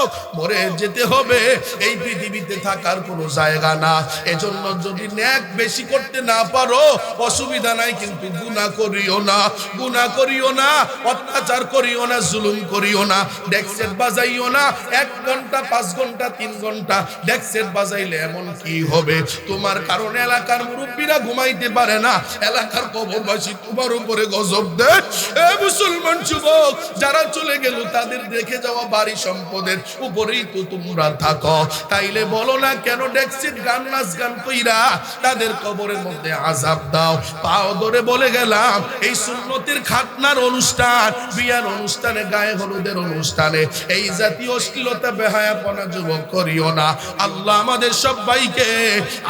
যুবক, মরে যেতে হবে, এই পৃথিবীতে থাকার কোনো জায়গা না। এজন্য যদি নেক বেশি করতে না পারো অসুবিধা নাই, কিন্তু গুনাহ করিও না, গুনাহ করিও না, অত্যাচার করিও না, জুলুম করিও না, ডেকসেট বাজাইও না। 1 ঘন্টা 5 ঘন্টা 3 ঘন্টা ডেকসেট বাজাইলে এমন কি হবে? তোমার কারণে এলাকার মুরব্বীরা ঘুমাইতে পারে না, এলাকার কবরবাসী তোমার উপরে গজব দেয়। এ মুসলমান যুবক, যারা চলে গেল তাদের রেখে যাওয়া বাড়ি সম্পদের উপরেই তো তোমরা থাকো, তাইলে বলো না কেন ডেকসেট গান নাচ গান কইরা তাদের কবরের মধ্যে আযাব দাও? পাও ধরে বলে গেলাম, এই সুন্নতের খাতনার অনুষ্ঠান, বিয়ার অনুষ্ঠানে, গায়ে হলুদের অনুষ্ঠানে এই জাতীয় অশ্লীলতা বেহায়াপনা যুবক করিও না। আল্লাহ আমাদের সবাইকে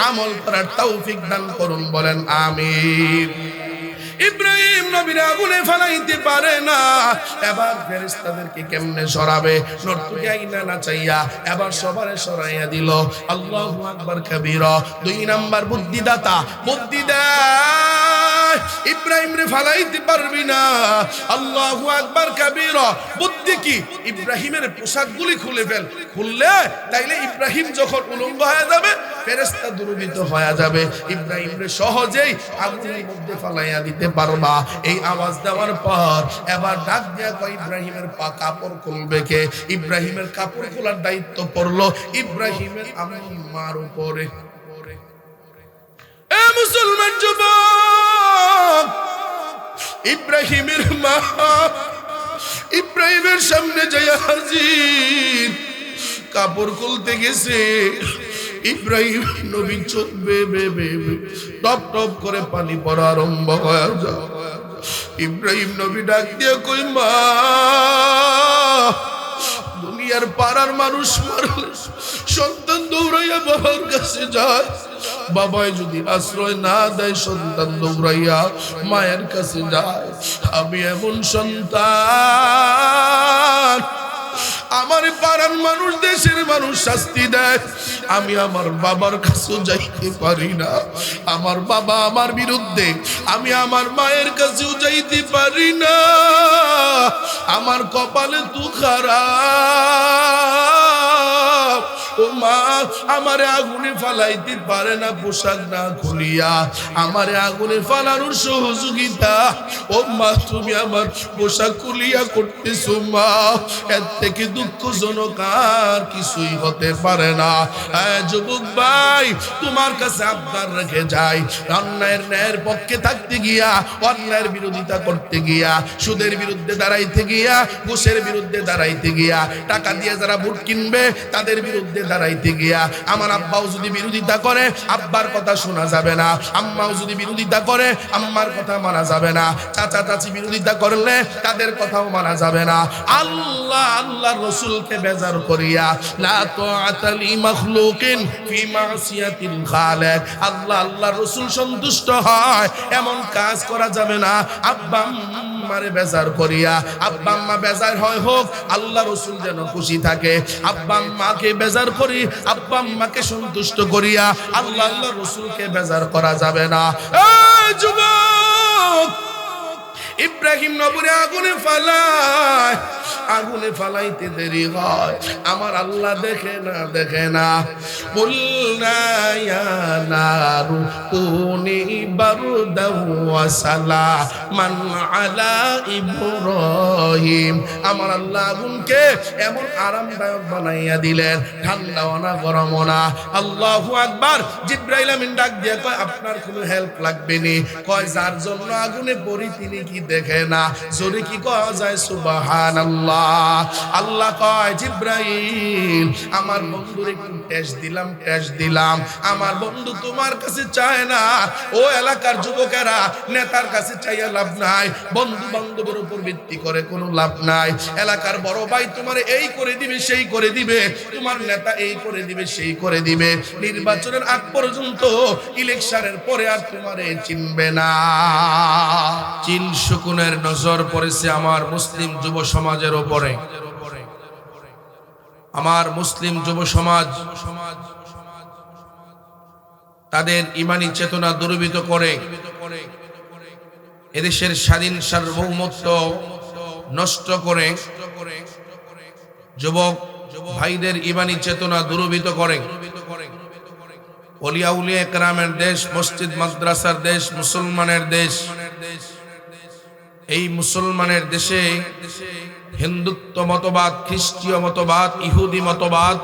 আমল করার তৌফিক দান করুন, বলেন আমিন। ইব্রাহিম নবীর আগুনে ফালাইতে পারে না, এবার ফেরেশতাদেরকে কেমনে সরাবে? নরতুকে আইনা না চাইয়া এবার সবারে সরাইয়া দিল। আল্লাহু আকবার কবীরা। 2 নাম্বার বুদ্ধিদাতা, বুদ্ধি দেয় ইব্রাহিম রে ফালাইতে পারবি না। আল্লাহু আকবার কবীরা। বুদ্ধি কি? ইব্রাহিমের পোশাকগুলি খুলে ফেল, খুললে তাইলে ইব্রাহিম যখন উলঙ্গ হয়ে যাবে ফেরেশতা দুর্বৃত্ত হয়ে যাবে, ইব্রাহিম রে সহজেই আগুনের মধ্যে ফালাইয়া দিতে পারবা। এই আওয়াজ দেওয়ার পর এবার ডাক দেয়া কয়, ইব্রাহিমের কাপড় খুলবে কে? ইব্রাহিমের কাপড় খোলার দায়িত্ব পড়লো ইব্রাহিমের আম্মার উপরে। এ মুসলমান যুবক, ইব্রাহিমের মা ইব্রাহিমের সামনে যাইয়া হাজির, কাপড় খুলতে গেছে। ইব্রাহিম নবী চোখ বেয়ে টপ টপ করে পানি পড়া আরম্ভ হয়ে যায়। ইব্রাহিম নবী ডাক দিয়ে কই, মা, দুনিয়ার পাড়ার মানুষ মারলে সন্তান দৌড়াইয়া বাবার কাছে যায়, বাবাই যদি আশ্রয় না দেয় সন্তান দৌড়াইয়া মায়ের কাছে যায়। আমি এমন সন্তান, আমার পাড়ার মানুষ, দেশের মানুষ শাস্তি দেয়, আমি আমার বাবার কাছে যাইতে পারি না। আমার বাবা আমার বিরুদ্ধে, আমি আমার মায়ের কাছেও যাইতে পারি না। আমার কপালে তো খারাপ। ও মা, আমারে আগুনে ফালাইতে পারে না পোশাক না খুলিয়া, আমারে আগুনে ফালানোর সহযোগিতা ও মা তুমি আমার পোশাক খুলিয়া করতেছো মা। এর থেকে দুঃখজনক আর কিছুই হতে পারে না। যুবক ভাই, তোমার কাছে আবদার রেখে যাই, অন্যায়ের ন্যায়ের পক্ষে থাকতে গিয়া, অন্যায়ের বিরোধিতা করতে গিয়া, সুদের বিরুদ্ধে দাঁড়াইতে গিয়া, ঘুষের বিরুদ্ধে দাঁড়াইতে গিয়া, টাকা দিয়ে যারা ভোট কিনবে তাদের বিরুদ্ধে দাঁড়াইতে গিয়া, আমার আব্বাও যদি বিরোধিতা করে আব্বার কথা শোনা যাবে না, আম্মাও যদি বিরোধিতা করে আম্মার কথা মানা যাবে না, চাচা চাচি বিরোধিতা করলে তাদের কথাও মানা যাবে না। আল্লাহ আল্লাহর রাসূলকে বেজার করিয়া, লা তাআতা লি মাখলুকিন ফি মাসিয়াতিল খালিক, আল্লাহ আল্লাহর রাসূল সন্তুষ্ট হয় এমন কাজ করা যাবে না। আব্বা আম্মারে বেজার করিয়া, আব্বা আম্মা বেজার হয় হোক, আল্লাহ রাসূল যেন খুশি থাকে। আব্বা আম্মাকে বেজার করি, আব্বা আম্মাকে সন্তুষ্ট করিয়া আল্লাহ আল্লাহর রাসূলকে বেজার করা যাবে না। এই যুবক, ইব্রাহিম নবীর আগুনে ফালায়, আগুনে ফালাইতে দেরি হয়, আমার আল্লাহ দেখে না, দেখে না। কুলনা ইয়া নারু কুনি বারদাও ওয়া সালামান আলা ইব্রাহিম, আমার আল্লাহ আগুনকে এমন আরামদায়ক বানাইয়া দিলেন, ঠান্ডাও না গরমও না। আল্লাহু আকবার। জিবরাইল আমিন ডাক দিয়ে কয়, আপনার কোনো হেল্প লাগবে নি? কয়, যার জন্য আগুনে পড়ি তিনি কি দেখে না? জোরে কি কওয়া যায়? সুবহানাল্লাহ। আল্লাহ কয়, জিবরাইল আমার বন্ধুর একটু টেস্ট দিলাম, টেস্ট দিলাম। আমার বন্ধু তোমার কাছে চায় না। ও এলাকার যুবকেরা, নেতার কাছে চাইয়া লাভ নাই, বন্ধু বান্ধবের উপর ভিত্তি করে কোনো লাভ নাই। এলাকার বড় ভাই তোমার এই করে দিবে, সেই করে দিবে, তোমার নেতা এই করে দিবে, সেই করে দিবে। নির্বাচনের আগ পর্যন্ত, ইলেকশনের পরে আর তোমারে চিনবে না। চিল শকুনের নজর পড়েছে আমার মুসলিম যুব সমাজের উপরে। আমার মুসলিম যুব সমাজ তাদের ঈমানি চেতনা দুর্বৃত্ত করে এদেশের স্বাধীন সার্বভৌমত্ব নষ্ট করে যুবক ভাইদের ঈমানি চেতনা দুর্বৃত করে। ওলিয়া উলিয়া কেরামের দেশ, মসজিদ মাদ্রাসার দেশ, মুসলমানের দেশ। এই মুসলমানের দেশে হিন্দুত্ব মতবাদ, খ্রিস্টীয় মতবাদ, ইহুদি মতবাদ,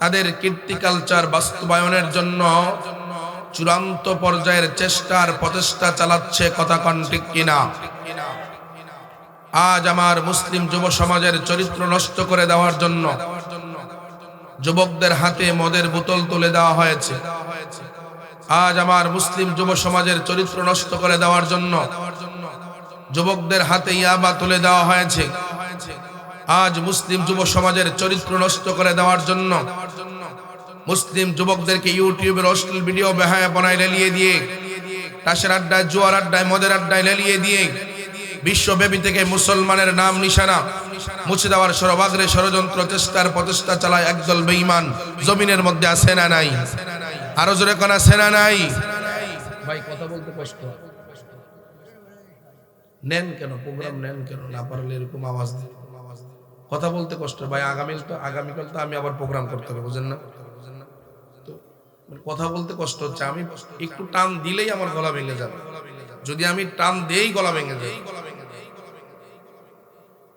তাদের কীর্তি কালচার বাস্তবায়নের জন্য চূড়ান্ত পর্যায়ের চেষ্টার প্রচেষ্টা চালাচ্ছে। কথা কন ঠিক কিনা? আজ আমার মুসলিম যুব সমাজের চরিত্র নষ্ট করে দেওয়ার জন্য যুবকদের হাতে মদের বোতল তুলে দেওয়া হয়েছে। আজ আমার মুসলিম যুব সমাজের চরিত্র নষ্ট করে দেওয়ার জন্য যুবকদের হাতে ইয়াবা তুলে দেওয়া হয়েছে। আজ মুসলিম যুব সমাজের চরিত্র নষ্ট করে দেওয়ার জন্য মুসলিম যুবকদেরকে ইউটিউবের অশ্লীল ভিডিও বেহায়াপনায় লেলিয়ে দিয়ে, তাসের আড্ডায়, জুয়ার আড্ডায়, মদের আড্ডায় লেলিয়ে দিয়ে বিশ্বব্যাপী থেকে মুসলমানের নাম নিশানা মুছে দেওয়ার সর্বাগ্রে ষড়যন্ত্র চেষ্টার প্রচেষ্টা চালায় একদল বেঈমান। জমিনের মধ্যে আছে না নাই? আরো জোরে কোন আছে না নাই? ভাই কথা বলতে কষ্ট নেন কেন? প্রোগ্রাম নেন কেন? না পারলে এরকম আওয়াজ দেন। কথা বলতে কষ্ট ভাই। আগামীকাল তো আমি আবার প্রোগ্রাম করতে হবে, বুঝেন না? তো কথা বলতে কষ্ট হচ্ছে। আমি একটু টান দিলেই আমার গলা ভেঙে যাবে। যদি আমি টান দেই গলা ভেঙে যায়।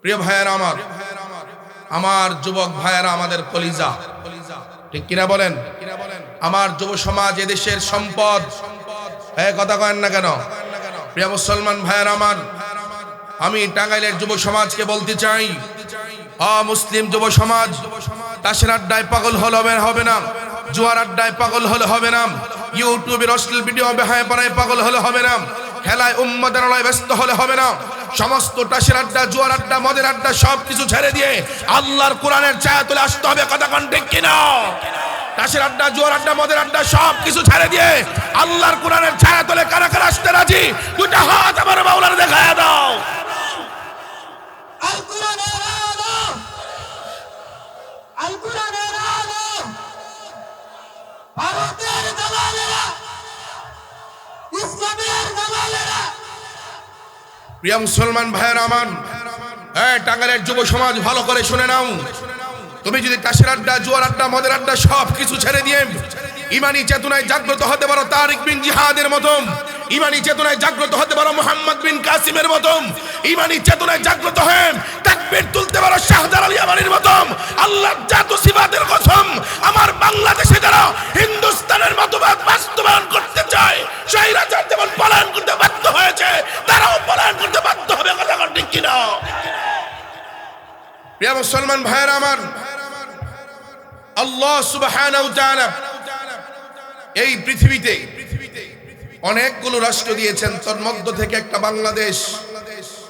প্রিয় ভাইয়েরা আমার, আমার যুবক ভাইয়েরা, আমাদের কলিজা, ঠিক কিনা বলেন? আমার যুব সমাজ এদেশের সম্পদ। কথা কয়েন না কেন? প্রিয় মুসলমান ভাইয়েরা আমার, আমি টাঙ্গাইলের যুব সমাজকে বলতে চাই, মুসলিম যুব সমাজ তাসের আড্ডায় পাগল হলে হবে না, জুয়ার আড্ডায় পাগল হলে হবে না, ইউটিউবের অশ্লীল ভিডিও বেহায়াপনায় পাগল হলে হবে না, খেলায় উম্মাদের আলোয় ব্যস্ত হলে হবে না। সমস্ত তাসের আড্ডা, জুয়ার আড্ডা, মদের আড্ডা সবকিছু ছেড়ে দিয়ে আল্লাহর কোরআনের ছায়া তুলে আসতে হবে। কথা কোন ঠিক কিনা? তাসের আড্ডা, জুয়ার আড্ডা, মদের আড্ডা সবকিছু ছেড়ে দিয়ে আল্লাহর কোরআনের ছায়া তুলে কারা কারা আসতে রাজি? দুইটা হাত আমার মাওলানা দেখায়া দাও। আল কোরআনের আলো, আল কোরআনের আলো, ভারতের দালালেরা, ইসলামের দালালেরা। প্রিয় মুসলমান ভাইয়েরা আমার, টাঙ্গাইলের যুব সমাজ ভালো করে শুনে নাও। তুমি যদি তাসের আড্ডা, জুয়ার আড্ডা, মদের আড্ডা সবকিছু ছেড়ে দিয়ে ইমানি চেতনায় জাগ্রত হতে পারো তারিক বিন জিহাদের মতো, ইমানি চেতনায় জাগ্রত হতে পারো মুহাম্মদ বিন কাসিমের মতো, ইমানি চেতনায় জাগ্রত হয়ে তাকবীর তুলতে পারো শাহজালাল ইয়ামানির মতো, আল্লাহর জাত সিফাতের কসম, আমার বাংলাদেশে যারা হিন্দুস্তানের মতবাদ বাস্তবায়ন করতে চায়, স্বৈরাচার যেমন পলায়ন করতে বাধ্য হয়েছে, তারাও পলায়ন করতে বাধ্য হবে। কথা ঠিক কিনা? প্রিয় মুসলমান ভাইয়েরা আমার, আল্লাহ সুবহানাহু ওয়া তাআলা এই পৃথিবীতে অনেকগুলো রাষ্ট্র দিয়েছেন, তার মধ্য থেকে একটা বাংলাদেশ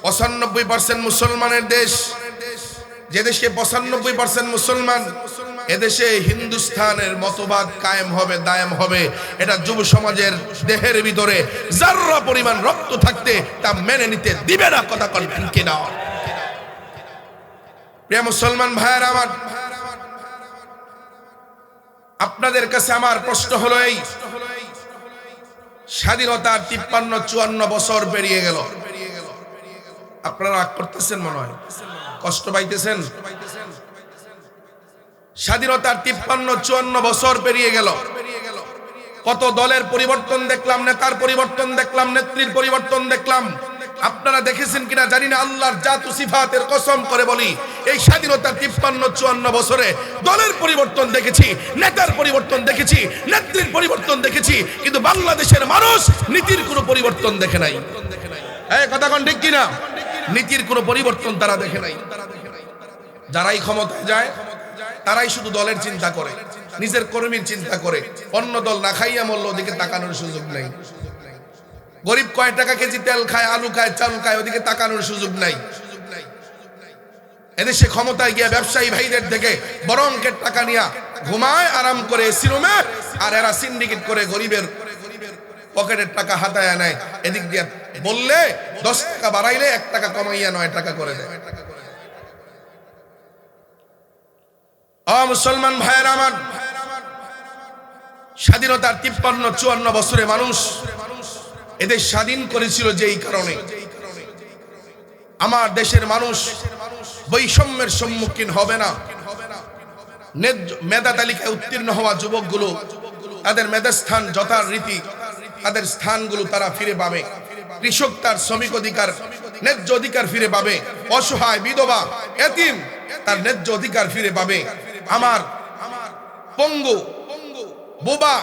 95% মুসলমানের দেশ। যে দেশে 95% মুসলমান, এদেশে হিন্দুস্তানের মতবাদ কায়েম হবে, দায়েম হবে। এটা যুব সমাজের দেহের ভিতরে যাররা পরিমাণ রক্ত থাকতে তা মেনে নিতে দিবে না। কথা বলবেন কিনা? প্রিয় মুসলমান ভাইয়েরা আমার, আপনাদের কাছে আমার প্রশ্ন হলো এই, স্বাধীনতার 53-54 বছর পেরিয়ে গেল। আপনারা রাগ করতেছেন, মনে হয় কষ্ট পাইতেছেন। স্বাধীনতার 53-54 বছর পেরিয়ে গেল। কত দলের পরিবর্তন দেখলাম, নেতার পরিবর্তন দেখলাম, নেত্রীর পরিবর্তন দেখলাম। আপনারা দেখেছেন কিনা জানি না, আল্লাহর জাত সিফাতের কসম করে বলি, এই স্বাধীনতার 53-54 বছরে দলের পরিবর্তন দেখেছি, নেতার পরিবর্তন দেখেছি, নেত্রীর পরিবর্তন দেখেছি, কিন্তু বাংলাদেশের মানুষ নীতির কোনো পরিবর্তন দেখে নাই। কথা কোন ঠিক কিনা? নীতির কোনো পরিবর্তন তারা দেখে নাই। যারাই ক্ষমতায় যায় তারাই শুধু দলের চিন্তা করে, নিজের কর্মীর চিন্তা করে। অন্য দল না খাইয়া মরল, ওদিকে তাকানোর সুযোগ নেই। গরিব কয় টাকা কেজি তেল খায়, আলু খায়, চাল খায়, ওদিকে তাকানোর সুযোগ নাই। এদেশে ক্ষমতায় গিয়ে ব্যবসায়ী ভাইদের থেকে বড় অঙ্কের টাকা নিয়ে ঘুমায় আরাম করে এসি রুমে, আর এরা সিন্ডিকেট করে গরিবের পকেটের টাকা হাতায় নেয়। এদিক দিয়ে বললে 10 টাকা বাড়াইলে 1 টাকা কমাইয়া 9 টাকা করে দেয়। মুসলমান ভাইয়েরা আমার, স্বাধীনতার 53-54 বছরে মানুষ এদের স্বাধীন করেছিল যেই কারণে। আমার দেশের মানুষ বৈষম্যের সম্মুখীন হবে না। মেধা তালিকায় উত্তীর্ণ হওয়া যুবকগুলো তাদের মেধাস্থান যথারীতি তাদের স্থানগুলো তারা ফিরে পাবে। কৃষক তার শ্রমিক অধিকার ন্যায্য অধিকার ফিরে পাবে। অসহায় বিধবা এতিম তার ন্যায্য অধিকার ফিরে পাবে। আমার পঙ্গু বোবা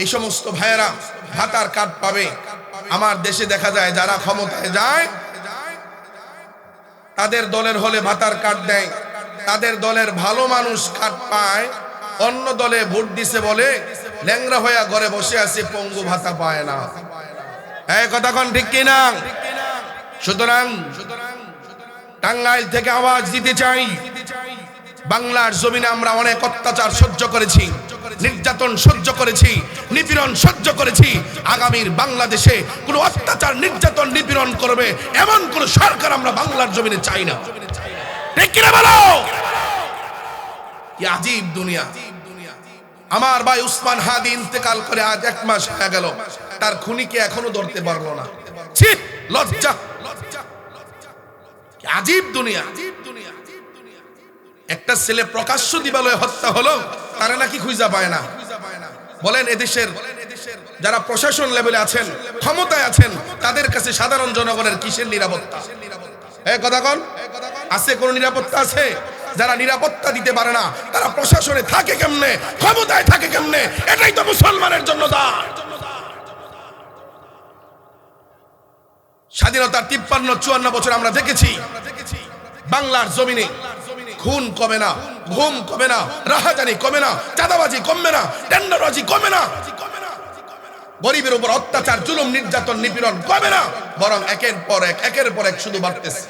এই সমস্ত ভাইয়েরা ভাতার কার্ড পাবে। আমার দেশে দেখা যায় যারা ক্ষমতায় যায় তাদের দলের হলে ভাতার কার্ড দেয়, তাদের দলের ভালো মানুষ কার্ড পায়, অন্য দলে ভোট দিছে বলে ল্যাংরা হইয়া ঘরে বসে আছে, পঙ্গু ভাতা পায় না। এই কথা কোন ঠিক কিনা? সুতরাং টাঙ্গাইল থেকে আওয়াজ দিতে চাই, বাংলার জমিনে আমরা অনেক অত্যাচার সহ্য করেছি, নির্যাতন সহ্য করেছি, নিপীড়ন সহ্য করেছি। আগামীর বাংলাদেশে কোনো অত্যাচার নির্যাতন নিপীড়ন করবে এমন কোন সরকার আমরা বাংলার জমিনে চাই না। ঠিক কিনা বলো? কি আজীব দুনিয়া। আমার ভাই উসমান হাদি ইন্তেকাল করে আজ 1 মাস হয়ে গেল, তার খুনিকে এখনো ধরতে পারলো না। ছি, লজ্জা। কি আজীব দুনিয়া। একটা ছেলে প্রকাশ্য দিবালয়ে হত্যা হলো, তারা নাকি খুঁজা পায় না। বলেন এদেশের যারা প্রশাসন লেভেলে আছেন, ক্ষমতায় আছেন, তাদের কাছে সাধারণ জনগণের কিসের নিরাপত্তা? এই কথা কোন আছে? কোন নিরাপত্তা আছে? যারা নিরাপত্তা দিতে পারে না তারা প্রশাসনে থাকে কেমনে, ক্ষমতায় থাকে কেমনে? এটাই তো মুসলমানের জন্য দায়। স্বাধীনতার 53-54 বছর আমরা দেখেছি বাংলার জমিনে খুন কমে না, ঘুম কমে না, রাহাজানি কমে না, চাঁদাবাজি কমবে না, টেন্ডারবাজি কমে না, গরিবের উপর অত্যাচার জুলুম নির্যাতন নিপীড়ন কমে না, বরং একের পর এক শুধু বাড়তেছে।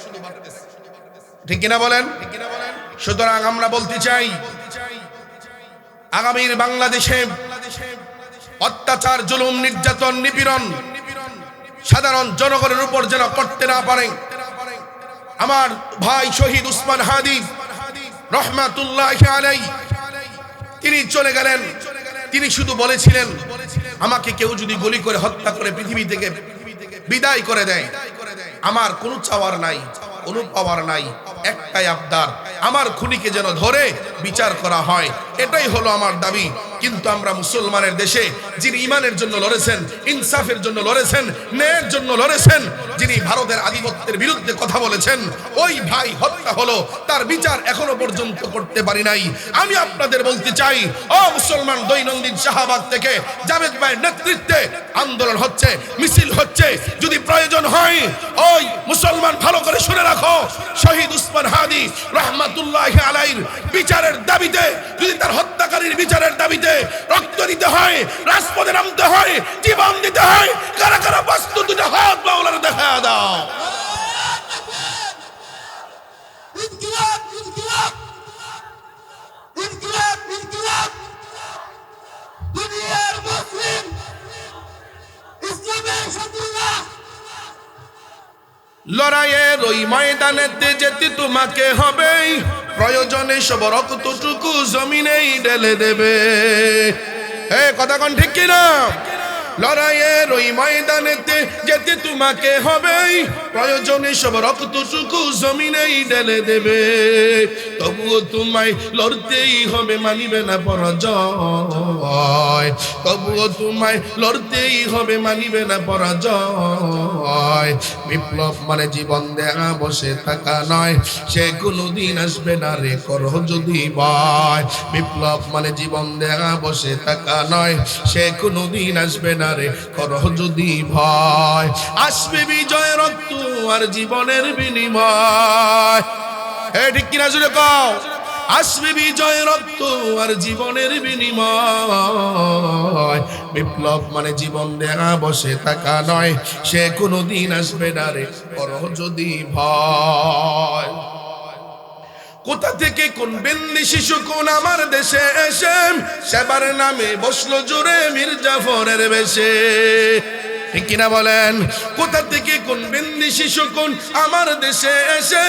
ঠিক কিনা বলেন? সুতরাং আমরা বলতে চাই আগামীর বাংলাদেশে অত্যাচার জুলুম নির্যাতন নিপীড়ন সাধারণ জনগণের উপর যেন করতে না পারে। আমার ভাই শহীদ উসমান হাদি রহমাতুল্লাহি আলাইহি তিনি চলে গেলেন, তিনি শুধু বলেছিলেন আমাকে কেউ যদি গুলি করে হত্যা করে পৃথিবী থেকে বিদায় করে দেয়, আমার কোনো চাওয়ার নাই, কোনো পাওয়ার নাই, একটাই আবদার, আমার খুনিকে যেন ধরে বিচার করা হয়। এটাই হলো আমার দাবি। কিন্তু আমরা মুসলমানের দেশে যিনি ইমানের জন্য লড়েছেন, ইনসাফের জন্য লড়েছেন, ন্যায়ের জন্য লড়েছেন, যিনি ভারতের আধিপত্যের বিরুদ্ধে কথা বলেছেন, ওই ভাই হত্যা হলো, তার বিচার এখনো পর্যন্ত করতে পারি নাই। আমি আপনাদের বলতে চাই, ও মুসলমান, দৈনন্দিন শাহবাগ থেকে জাভেদ ভাইয়ের নেতৃত্বে আন্দোলন হচ্ছে, মিছিল হচ্ছে। যদি প্রয়োজন হয়, ওই মুসলমান ভালো করে শুনে রাখো, শহীদ উসমান হাদি রহমাতুল্লাহি আলাইহির বিচারের দাবিতে, যদি তার হত্যাকারীর বিচারের দাবিতে রক্ত দিতে হয়, রাজপথে নামতে হয়, জীবন দিতে হয়, কারা কারা বস্তু দুটো হাত বাউলার দেখা দাও। ইনকিলাব ইনকিলাব ইনকিলাব ইনকিলাব দুনিয়ার মুসলিম ইসলামের শত্রুরা লড়াইয়ের ওই ময়দানেতে যেতে তোমাকে হবে, প্রয়োজনে সব রক্তটুকু জমিনেই ঢেলে দেবে। কথা কোন ঠিক কিনা? লড়াইয়ের ওই ময়দানেতে যেতে তোমাকে হবে, প্রয়োজনে সব রক্তটুকু জমিনেই ঢেলে দেবে। তবুও তোমায় লড়তেই হবে, মানিবে না পরাজয়। তবুও তোমায় লড়তেই হবে, মানিবে না পরাজয়। বিপ্লব মানে জীবন দেয়া বসে থাকা নয়, সে কোনোদিন আসবে না রে করো যদি ভয়। বিপ্লব মানে জীবন দেয়া বসে থাকা নয়, সে কোনোদিন আসবে না রে করো যদি ভয়। আসবে বিজয় রক্ত আর জীবনের বিনিময়। ঠিক কিনা জুড়ে কও? আসবে বিজয় রক্ত আর জীবনের বিনিময়। বিপ্লব মানে জীবন দেয়া বসে থাকা নয়, সে কোনোদিন আসবে না রে করো যদি ভয়। কোথা থেকে কোন বেন্দি শিশু কোন আমার দেশে এসে সেবার নামে বসলো জোরে মীর জাফরের বেশে। ঠিক কিনা বলেন? কোথা থেকে কোন বিন্দিসি শকুন আমার দেশে এসে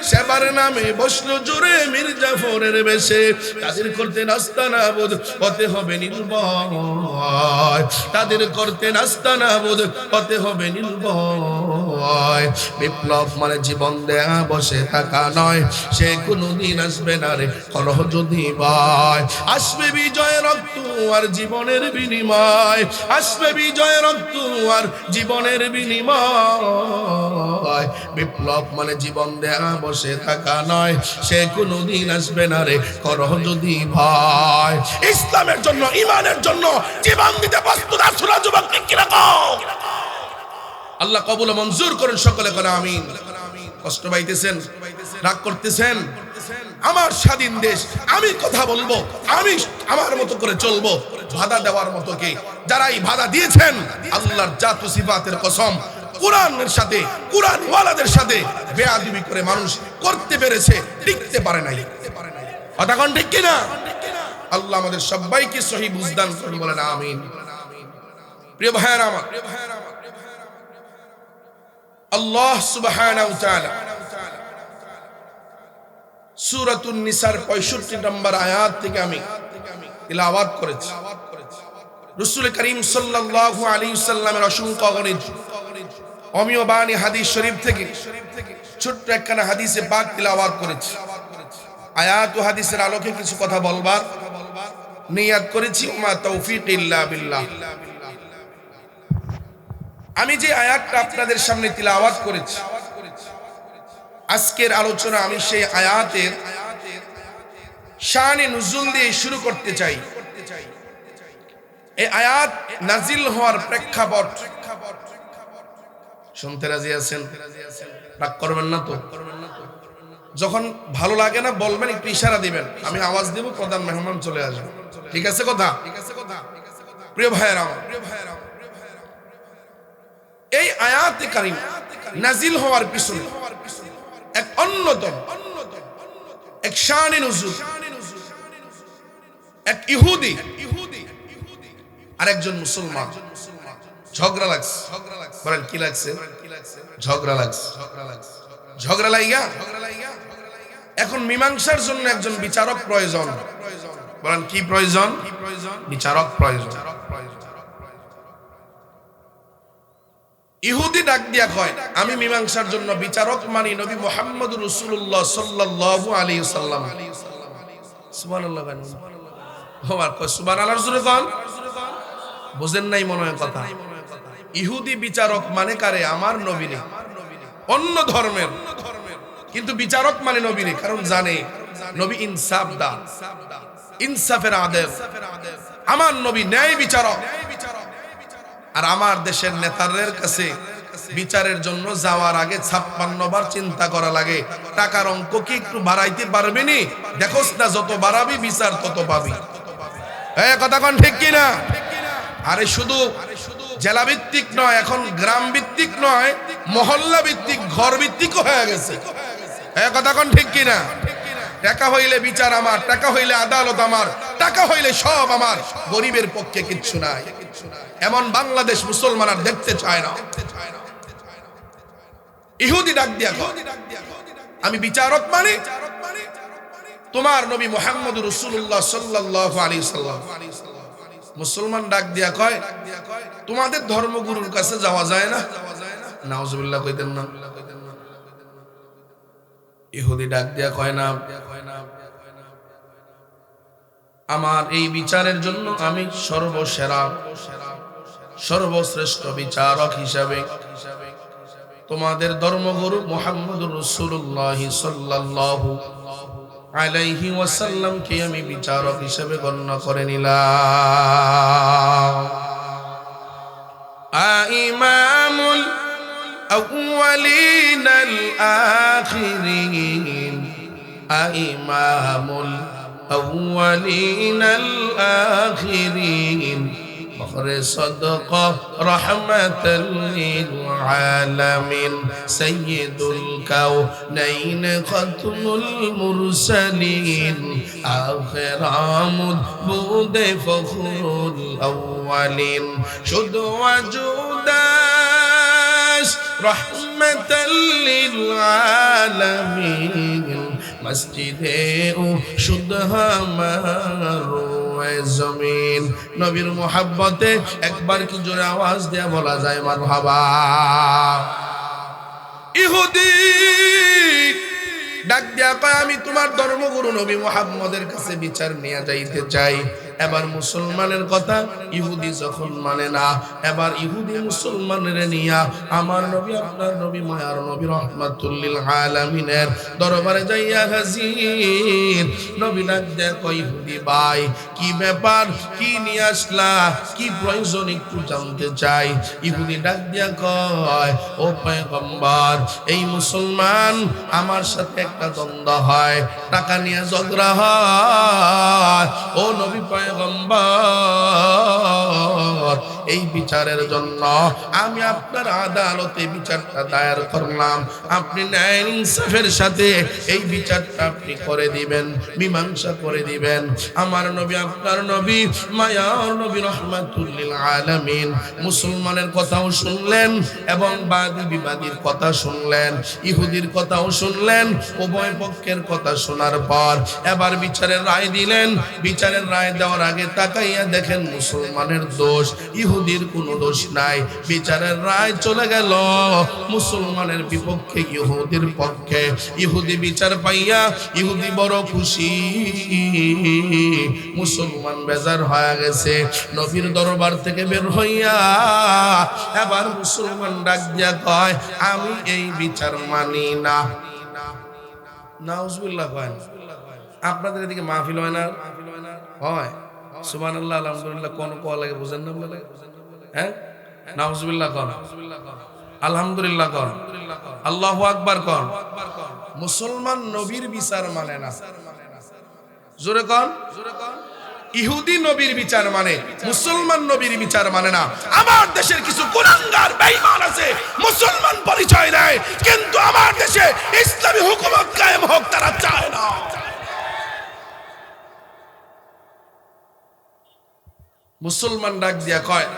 সেবার নামে বসলো জোরে মির্জাফরের বেশে। তাদের করতে নাস্তা নাবুদ হতে হবে নির্ভয়, তাদের করতে নাস্তা নাবুদ হতে হবে নির্ভয়। বিপ্লব মানে জীবন দেয়া বসে থাকা নয়, সে কোনদিন আসবে না রে করহ যদি ভয়। আসবে বিজয় রক্ত আর জীবনের বিনিময়, আসবে বিজয় রক্ত আর জীবনের বিনিময়। বিপ্লব মানে জীবন দেয়া বসে থাকা নয়, সে কোনদিন আসবে না রে করহ যদি ভয়। ইসলামের জন্য ঈমানের জন্য জীবন দিতে প্রস্তুত আছো না যুবক? ঠিক কি রকম? আল্লাহ কবুল ও মঞ্জুর করেন, সকলে করে আমিন। কষ্ট পাইতেছেন, রাগ করতেছেন? আমার স্বাধীন দেশ, আমি কথা বলবো, আমি আমার মতো করে চলবো। বাধা দেওয়ার মতো কে? যারাই বাধা দিয়েছেন আল্লাহর জাত ও সিফাতের কসম, কোরআনের সাথে কোরআন ওয়ালাদের সাথে বেয়াদবি করে মানুষ করতে পেরেছে, টিকতে পারে নাই। কথা কোন ঠিক কিনা? আল্লাহ আমাদের সবাইকে সহি বুঝদান করুন, বলেন আমিন। প্রিয় ভাইয়েরা আমার, আল্লাহ সুবহানাহু ওয়া তাআলা সূরাতুন নিসার 65 নম্বর আয়াত থেকে আমি তিলাওয়াত করেছি। রাসূল করিম সাল্লাল্লাহু আলাইহি সাল্লামের অসংখ্য অগণিত অমীয় বাণী হাদিস শরীফ থেকে ছোট্ট একখানা হাদিসে পাক তিলাওয়াত করেছি। আয়াত ও হাদিসের আলোকে কিছু কথা বলবার নিয়ত করেছি। ওমা তৌফিক ইল্লা বিল্লাহ। আমি যে আয়াতটা আপনাদের সামনে তিলাওয়াত করেছি, আজকের আলোচনা আমি সেই আয়াতের শানে নুজুল দিয়ে শুরু করতে চাই। এই আয়াত নাজিল হওয়ার প্রেক্ষাপট শুনতে রাজি আছেন? রাগ করবেন না তো? যখন ভালো লাগে না বলবেন, একটু ইশারা দিবেন, আমি আওয়াজ দেব, প্রধান মেহমান চলে আসবে। ঠিক আছে কথা? প্রিয় ভাইয়েরা আমার, এই আয়াতে কারিমা নাজিল হওয়ার পিছনে এক অন্যতম এক শানে নুজুল, এক ইহুদি আর একজন মুসলমান ঝগড়া লাগছে। বলেন কি লাগছে? ঝগড়া লাগছে। ঝগড়া লাইগা এখন মীমাংসার জন্য একজন বিচারক প্রয়োজন। বলেন কি প্রয়োজন? বিচারক প্রয়োজন। ইহুদি ডাক দিয়া কয়, আমি মীমাংসার জন্য বিচারক মানি নবী মুহাম্মদুর রাসূলুল্লাহ সাল্লাল্লাহু আলাইহি ওয়াসাল্লাম। সুবহানাল্লাহ। ওমর কয় সুবহানাল্লাহ রাসূল কোন? বুঝেন নাই মনে হয় কথা। ইহুদি বিচারক মানে কারে? আমার নবীরে। অন্য ধর্মের কিন্তু বিচারক মানে নবীরে, কারণ জানে নবী ইনসাফ দা, ইনসাফের আদেল। আমার নবী ন্যায় বিচারক। আর আমার দেশের নেতাদের কাছে বিচারের জন্য যাওয়ার আগে 56 বার চিন্তা করা লাগে, টাকার অঙ্ক কি একটু বাড়াইতে পারবেনি? দেখোস না যত বাড়াবি বিচার তত পাবি। কথা কোন ঠিক কিনা? আরে শুধু জেলা ভিত্তিক নয়, এখন গ্রাম ভিত্তিক নয়, মহল্লা ভিত্তিক, ঘর ভিত্তিকও হয়ে গেছে। কথা কোন ঠিক কিনা? টাকা হইলে বিচার আমার, টাকা হইলে আদালত আমার, টাকা হইলে সব আমার, গরিবের পক্ষে কিচ্ছু নাই। এমন বাংলাদেশ মুসলমান আর দেখতে চায় না। ইহুদি ডাক দিয়া কয়, আমি বিচারক মানে তোমার নবী মুহাম্মদুর রাসূলুল্লাহ সাল্লাল্লাহু আলাইহি ওয়াসাল্লাম। মুসলমান ডাক দিয়া কয়, তোমাদের ধর্মগুরুর কাছে যাওয়া যায় না? নাউজুবিল্লাহ কইতেন না? ইহুদি ডাক দিয়া কয়, না, আমার এই বিচারের জন্য আমি সর্বসেরা সর্বশ্রেষ্ঠ বিচারক হিসাবে তোমাদের ধর্মগুরু মুহাম্মদুর রাসূলুল্লাহ সাল্লাল্লাহু আলাইহি ওয়াসাল্লামকে আমি বিচারক হিসেবে গণ্য করে নিলাম। ইমামুল আউয়ালিন আল আখিরিন, ইমামুল আউয়ালিন আল আখিরিন, فخر صدق رحمة للعالمين سيد الكونين ختم المرسلين آخر مدبود فخر الأولين شد وجوداش رحمة للعالمين مسجدে ও শুদ্ধ আমার জমিন নবীর মোহাব্বতে একবার কি জোরে আওয়াজ দেয়া বলা যায় মারহাবা। ইহুদি ডাক দিয়া কয় আমি তোমার ধর্মগুরু নবী মুহাম্মদের কাছে বিচার নিয়ে যাইতে চাই। এবার মুসলমানের কথা ইহুদি যখন মানে না, এবার ইহুদি মুসলমানের নিয়া আমার নবী আপনার নবী মায়ার নবী রাহমাতুল লিল আলামিনের দরবারে যাইয়া হাজির। নবী ডাক দেয়া কয় ইহুদি ভাই কি ব্যাপার, কি নিয়ে আসলা, কি প্রয়োজন একটু জানতে চাই। ইহুদি ডাক দিয়া কয় ও পয়গম্বর এই মুসলমান আমার সাথে একটা দ্বন্দ্ব হয়, টাকা নিয়ে ঝগড়া হয়। ও নবী পয়গম্বর এই বিচারের জন্য আমি আপনার আদালতে বিচারটা দায়ের করলাম, আপনি ন্যায় ইনসাফের সাথে এই বিচারটা আপনি করে দিবেন, মীমাংসা করে দিবেন। আমার নবী আপনার নবী মায়ার নবী রাহমাতুল লিল আলামিন মুসলমানের কথাও শুনলেন এবং বাদী বিবাদীর কথা শুনলেন, ইহুদির কথাও শুনলেন। উভয় পক্ষের কথা শোনার পর এবার বিচারের রায় দিলেন। বিচারের রায় দেওয়ার আগে তাকাইয়া দেখেন মুসলমানের দোষ, ইহুদির কোনো দোষ নাই। বিচারের রায় চলে গেল মুসলমানের বিপক্ষে, ইহুদির পক্ষে। ইহুদি বিচার পাইয়া ইহুদি বড় খুশি, মুসলমান বেজার হয়ে গেছে। নবীর দরবার থেকে বের হইয়া এবার মুসলমান ডাক দিয়া কয় আমি এই বিচার মানি না। নাউজুবিল্লাহ কয় আপনাদের এদিকে মাহফিল হয় না? হয়। সুবহানাল্লাহ আলহামদুলিল্লাহ কোন কোয়া লাগে বুঝেন না বলে? হ্যাঁ নাউজুবিল্লাহ কোন, আলহামদুলিল্লাহ কোন, আল্লাহু আকবার কোন। মুসলমান নবীর বিচার মানে না, জোরে কোন। ইহুদি নবীর বিচার মানে, মুসলমান নবীর বিচার মানে না। আমার দেশের কিছু কুলাঙ্গার বেঈমান আছে, মুসলমান পরিচয় দেয় কিন্তু আমার দেশে ইসলামী হুকুমত কায়েম হোক তারা চায় না। মুসলমান ডাক দিয়া কয়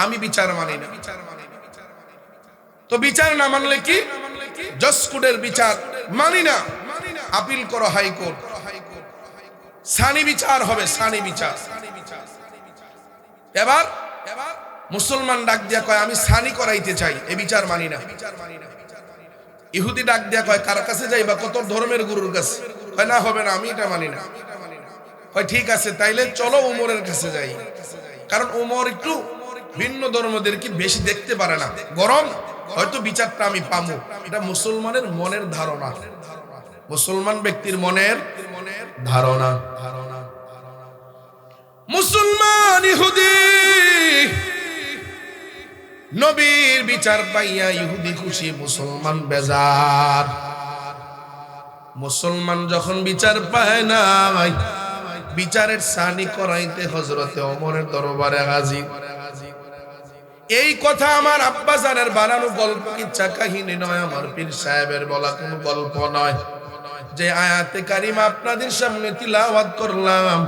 আমি বিচার মানি না। তো বিচার না মানলে কি? জজকোর্টের বিচার মানি না, আপিল করো হাইকোর্ট, সানি বিচার হবে, সানি বিচার। এবার মুসলমান ডাক দিয়া কয় আমি সানি করাইতে চাই, এ বিচার মানি না। ইহুদি ডাক দিয়া কয় কার কাছে যাইবা? কত ধর্মের গুরুর কাছে। কয় না হবে না, আমি এটা মানি না। কয় ঠিক আছে তাইলে চলো ওমরের কাছে যাই, কারণ ওমর একটু ভিন্ন ধর্মদেরকে বেশি দেখতে পারে না, গরম হয়তো বিচারটা আমি পাবো। এটা মুসলমানের মনের ধারণা, মুসলমান ব্যক্তির মনের ধারণা। মুসলমান ইহুদি নবীর বিচার পাইয়া ইহুদি খুশি, মুসলমান বেজার। মুসলমান যখন বিচার পায় না, বিচারের সানি করাইতে হযরতে ওমরের দরবারে হাজির। এই কথা আমার আব্বাজানের বানানো গল্প, কিচ্ছা কাহিনী নয়, আমার পীর সাহেবের বলা কোনো গল্প নয়। যে আয়াতে কারিমা আপনাদের সামনে তিলাওয়াত করলাম,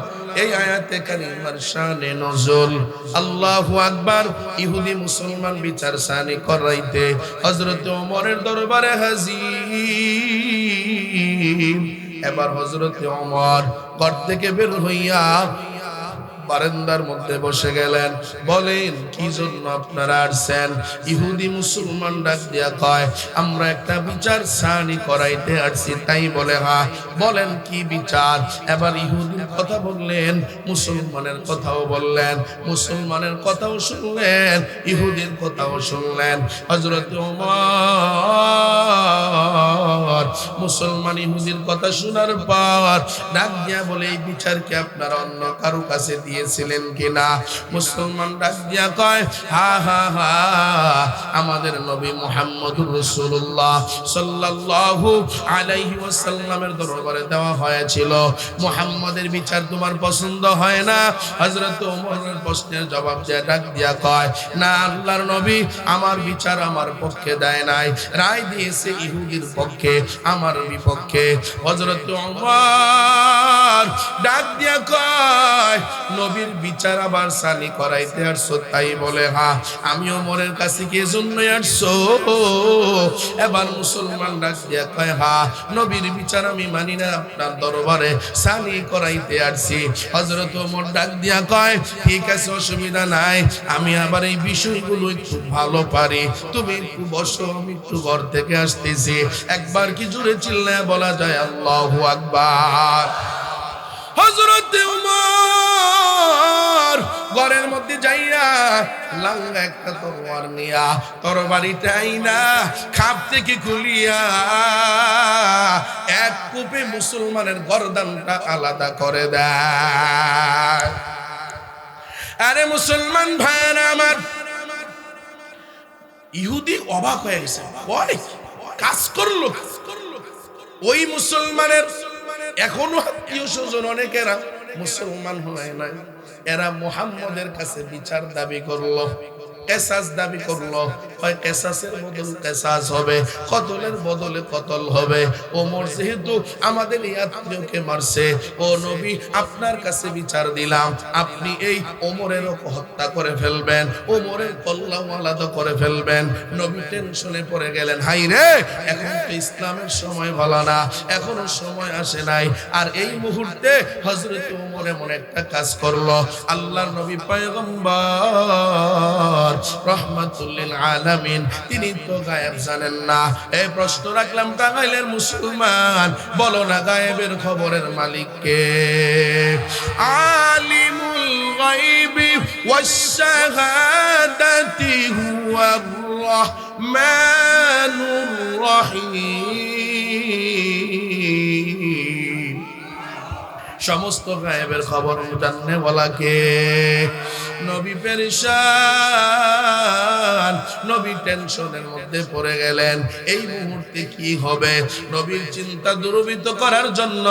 এই আয়াতে কারিমার শানে নজুল। আল্লাহু আকবার। ইহুদি মুসলমান বিচার সানি করাইতে হযরত ওমরের দরবারে হাজির। এবার হযরত ওমর ঘর থেকে বের হইয়া বারান্দার মধ্যে বসে গেলেন। বলেন কি জন্য আপনারা আসছেন? ইহুদি মুসলমান ডাক দিয়া কয় আমরা একটা বিচার সানি করাইতে আসছি। তাই বলে হ্যাঁ। বলেন কি বিচার? এবার ইহুদির কথা বললেন, মুসলমানের কথাও বললেন, মুসলমানের কথাও শুনলেন, ইহুদির কথাও শুনলেন। হযরত ওমর মুসলমান ইহুদির কথা শোনার পর ডাক দিয়া বলে এই বিচার কি আপনারা অন্য কারো কাছে দিয়েছিলেন কিনা? মুসলমান ডাক দিয়া কয়, হা হা হা, আমাদের নবী মুহাম্মদুর রাসূলুল্লাহ সাল্লাল্লাহু আলাইহি ওয়াসাল্লামের দরবারে দেওয়া হয়েছিল। মুহাম্মদের বিচার তোমার পছন্দ হয় না? হযরত ওমরের প্রশ্নের জবাব দিয়ে ডাক দিয়া কয়, না আল্লাহর নবী, আমার বিচার আমার পক্ষে দেয় নাই, রায় দিয়েছে ইহুদির পক্ষে, আমার বিপক্ষে। হযরত ওমর ডাক দিয়া কয়, নবীর বিচার আবার সানি করাইতে আসছো তাই বলে? হ্যাঁ, আমি ওমরের কাছে কি জন্যই আসছো? এবার মুসলমান ডাক দিয়া কয়, হ্যাঁ, নবীর বিচার আমি মানি না, আপনার দরবারে সানি করাইতে আসছি। হযরত ওমর ডাক দিয়া কয়, ঠিক আছে, অসুবিধা নাই, আমি আবার এই বিষয়গুলো একটু ভালো পারি, তুমি একটু বসো, আমি একটু ঘর থেকে আসতেছি। একবার কি জোরে চিল্লায় বলা যায় আল্লাহু আকবার? হযরত ওমর ঘরের মধ্যে যাইয়া লাঙ্গা একটা তরবারি নিয়া তরবারিটা আইনা খাপ থেকে খুলিয়া এক কূপে মুসলমানের গর্দানটা আলাদা করে দেয়। আরে মুসলমান ভাইরা আমার, ইহুদি অবাক হয়ে গেছে, কাজ করলো। ওই মুসলমানের এখনো আত্মীয় স্বজন অনেকেরা মুসলমান হয় নাই, এরা মুহাম্মদের কাছে বিচার দাবি করলো, কেসাস দাবি করলো। হয় কেসাসের বদলে কেসাস হবে, কতলের বদলে কতল হবে। ওমর যেহেতু আমাদের এই আত্মীয়কে মারছে, ও নবী আপনার কাছে বিচার দিলাম, আপনি এই ওমরেরও হত্যা করে ফেলবেন, ওমরের কল্লাও আলাদা করে ফেলবেন। নবী টেনশনে পড়ে গেলেন, হাই রে, এখন তো ইসলামের সময় ভালো না, এখনো সময় আসে নাই। আর এই মুহূর্তে হযরত ওমর এমন একটা কাজ করলো, আল্লাহর নবী পয়গম্বর রাহমাতুল লিল আলামিন, তিনি তো গায়েব জানেন না। এই প্রশ্ন রাখলাম টাঙ্গাইলের মুসলমান, বলো না গায়েবের খবরের মালিক কে? আলিমুল গায়বি ওয়াশ শাহাদাতি হুয়ার রাহমানুর রহিম। সমস্ত গায়েবের খবর জাননে বলা কে? নবী পেরেশান, নবী টেনশনের মধ্যে পড়ে গেলেন। এই মুহূর্তে কি হবে? নবীর চিন্তা দূরীভূত করার জন্য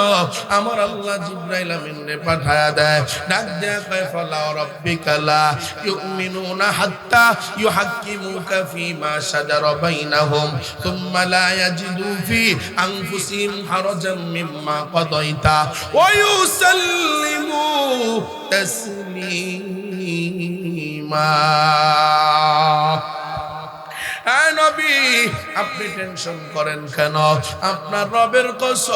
আমার আল্লাহ জিবরাইল আমিনকে পাঠায়া দেয়। ডাক দেয়া কয়, ফালা রাব্বিকা লা ইউমিনুনা হাত্তা ইউহাক্কিমুকা ফীমা শাজারা বাইনাহুম সুম্মা লা ইয়াজিদু ফি আনফুসিহিম হারাজাম মিম্মা কাদাইতা ওয়া ইউসাল্লিমু তাসলিমা। নবী, আপনি টেনশন করেন কেন? আপনার রবের কসম,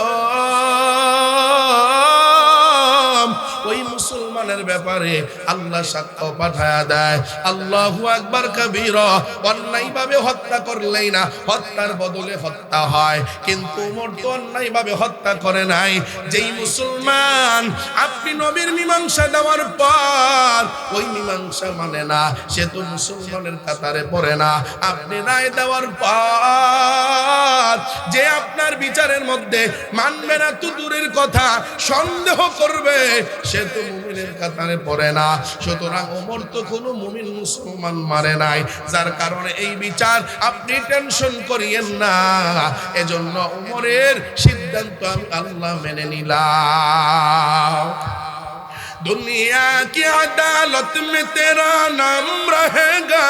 ওই মুসলমানের ব্যাপারে আল্লাহ সাক্ষ্য পাঠায়া দেয়। আল্লাহু আকবার কবীরা। অন্যায় ভাবে হত্যা করলেই না, হত্যার বদলে হত্যা হয়। কিন্তু ওমর তো অন্যায় ভাবে হত্যা করে নাই। যেই মুসলমান আপনি নবীর মীমাংসা দেওয়ার পর ওই মীমাংসা মানে না, সে তো মুসলমানের কাতারে পড়ে না। আপনি রায় দেওয়ার পর যে আপনার বিচারের মধ্যে মানবে না তো দূরের কথা, সন্দেহ করবে, সে তো মুমিনের কাতারে পড়ে না। সুতরাং ওমর তো কোনো মুমিন মুসলমান মারে নাই, যার কারণে এই বিচার আপনি টেনশন করিয়েন না। এজন্য ওমরের সিদ্ধান্ত আমি আল্লাহ মেনে নিলাম। दुनिया की अदालत में तेरा नाम रहेगा।